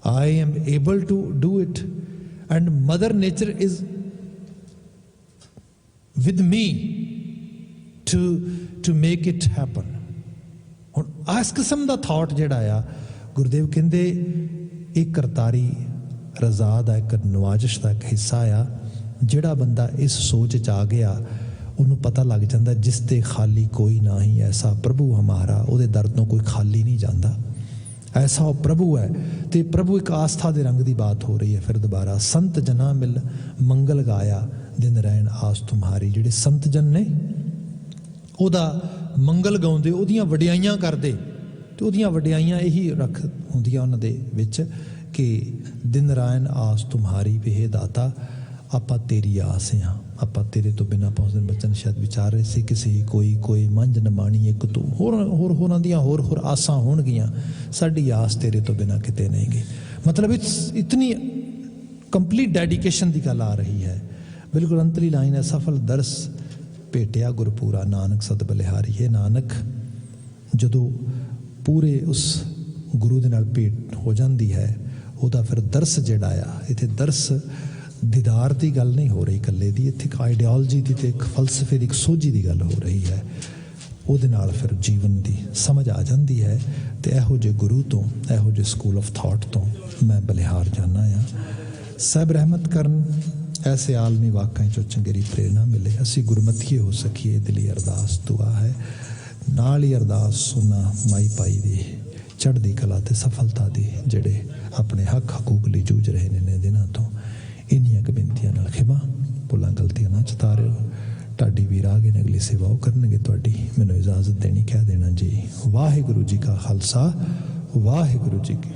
Speaker 1: I am able to do it, and Mother Nature is with me to make it happen. ਹੁਣ ਇਸ ਕਿਸਮ ਦਾ ਥਾਟ ਜਿਹੜਾ ਆ, ਗੁਰਦੇਵ ਕਹਿੰਦੇ ਇਹ ਕਰਤਾਰੀ ਰਜ਼ਾ ਦਾ ਇੱਕ ਨਵਾਜ਼ਿਸ਼ ਦਾ ਇੱਕ ਹਿੱਸਾ ਆ। ਜਿਹੜਾ ਬੰਦਾ ਇਸ ਸੋਚ 'ਚ ਆ ਗਿਆ, ਉਹਨੂੰ ਪਤਾ ਲੱਗ ਜਾਂਦਾ ਜਿਸ ਤੇ ਖਾਲੀ ਕੋਈ ਨਾ ਹੀ ਐਸਾ ਪ੍ਰਭੂ ਹਮਾਰਾ, ਉਹਦੇ ਦਰ ਤੋਂ ਕੋਈ ਖਾਲੀ ਨਹੀਂ ਜਾਂਦਾ। ਐਸਾ ਉਹ ਪ੍ਰਭੂ ਹੈ। ਤੇ ਪ੍ਰਭੂ ਇੱਕ ਆਸਥਾ ਦੇ ਰੰਗ ਦੀ ਬਾਤ ਹੋ ਰਹੀ ਹੈ। ਫਿਰ ਦੁਬਾਰਾ ਸੰਤ ਜਨਾ ਮਿਲ ਮੰਗਲ ਗਾਇਆ, ਦਿਨ ਰਹਿਣ ਆਸ ਤੁਮਹਾਰੀ। ਜਿਹੜੇ ਸੰਤ ਜਨ ਨੇ ਉਹਦਾ ਮੰਗਲ ਗਾਉਂਦੇ, ਉਹਦੀਆਂ ਵਡਿਆਈਆਂ ਕਰਦੇ, ਤੇ ਉਹਦੀਆਂ ਵਡਿਆਈਆਂ ਇਹੀ ਰੱਖ ਹੁੰਦੀਆਂ ਉਹਨਾਂ ਦੇ ਵਿੱਚ ਕਿ ਦਿਨ ਰਹਿਣ ਆਸ ਤੁਮਹਾਰੀ ਵੇ ਦਾਤਾ, ਆਪਾਂ ਤੇਰੀ ਆਸ ਹਾਂ, ਆਪਾਂ ਤੇਰੇ ਤੋਂ ਬਿਨਾਂ ਪਹੁੰਚਦੇ। ਬੱਚਨ ਸ਼ਾਇਦ ਵਿਚਾਰ ਰਹੇ ਸੀ ਕਿਸੇ ਕੋਈ ਮੰਝ ਨ ਮਾਣੀ ਇੱਕ ਤੂੰ, ਹੋਰਾਂ ਦੀਆਂ ਹੋਰ ਆਸਾਂ ਹੋਣਗੀਆਂ, ਸਾਡੀ ਆਸ ਤੇਰੇ ਤੋਂ ਬਿਨਾਂ ਕਿਤੇ ਨਹੀਂ ਗਈ। ਮਤਲਬ ਇਤਨੀ ਕੰਪਲੀਟ ਡੈਡੀਕੇਸ਼ਨ ਦੀ ਗੱਲ ਆ ਰਹੀ ਹੈ। ਬਿਲਕੁਲ ਅੰਤਲੀ ਲਾਈਨ ਹੈ, ਸਫਲ ਦਰਸ ਭੇਟਿਆ ਗੁਰਪੂਰਾ ਨਾਨਕ ਸਦ ਬਲਿਹਾਰੀ। ਹੈ ਨਾਨਕ, ਜਦੋਂ ਪੂਰੇ ਉਸ ਗੁਰੂ ਦੇ ਨਾਲ ਭੇਟ ਹੋ ਜਾਂਦੀ ਹੈ, ਉਹਦਾ ਫਿਰ ਦਰਸ ਜਿਹੜਾ ਆ, ਇੱਥੇ ਦਰਸ ਦੀਦਾਰ ਦੀ ਗੱਲ ਨਹੀਂ ਹੋ ਰਹੀ ਇਕੱਲੇ ਦੀ, ਇੱਥੇ ਇੱਕ ਆਈਡੀਓਲੋਜੀ ਦੀ ਤੇ ਇੱਕ ਫਲਸਫੇ ਦੀ, ਇੱਕ ਸੋਝੀ ਦੀ ਗੱਲ ਹੋ ਰਹੀ ਹੈ। ਉਹਦੇ ਨਾਲ ਫਿਰ ਜੀਵਨ ਦੀ ਸਮਝ ਆ ਜਾਂਦੀ ਹੈ। ਤੇ ਇਹੋ ਜਿਹੇ ਗੁਰੂ ਤੋਂ, ਇਹੋ ਜਿਹੇ ਸਕੂਲ ਆਫ ਥਾਟ ਤੋਂ ਮੈਂ ਬਲਿਹਾਰ ਜਾਣਾ ਆ। ਸਾਹਿਬ ਰਹਿਮਤ ਕਰਨ, ਐਸੇ ਆਲਮੀ ਵਾਕਾਂ 'ਚੋਂ ਚੰਗੇਰੀ ਪ੍ਰੇਰਨਾ ਮਿਲੇ, ਅਸੀਂ ਗੁਰਮਤੀਏ ਹੋ ਸਕੀਏ, ਦਿਲੀ ਅਰਦਾਸ ਦੁਆ ਹੈ। ਨਾਲ ਹੀ ਅਰਦਾਸ ਸੁਣਾ ਮਾਈ ਪਾਈ ਦੀ ਚੜ੍ਹਦੀ ਕਲਾ ਤੇ ਸਫਲਤਾ ਦੀ, ਜਿਹੜੇ ਆਪਣੇ ਹੱਕ ਹਕੂਕ ਲਈ ਜੂਝ ਰਹੇ ਨੇ ਦਿਨਾਂ ਤੋਂ। ਇੰਨੀਆਂ ਕੁ ਬੇਨਤੀਆਂ ਨਾਲ ਖਿਮਾ, ਭੁੱਲਾਂ ਗਲਤੀਆਂ ਨਾ ਚਤਾਰਿਓ। ਢਾਡੀ ਵੀਰ ਆ ਗਏ ਨੇ, ਅਗਲੀ ਸੇਵਾ ਉਹ ਕਰਨਗੇ ਤੁਹਾਡੀ। ਮੈਨੂੰ ਇਜਾਜ਼ਤ ਦੇਣੀ, ਕਹਿ ਦੇਣਾ ਜੀ, ਵਾਹਿਗੁਰੂ ਜੀ ਕਾ ਖਾਲਸਾ, ਵਾਹਿਗੁਰੂ ਜੀ ਕੀ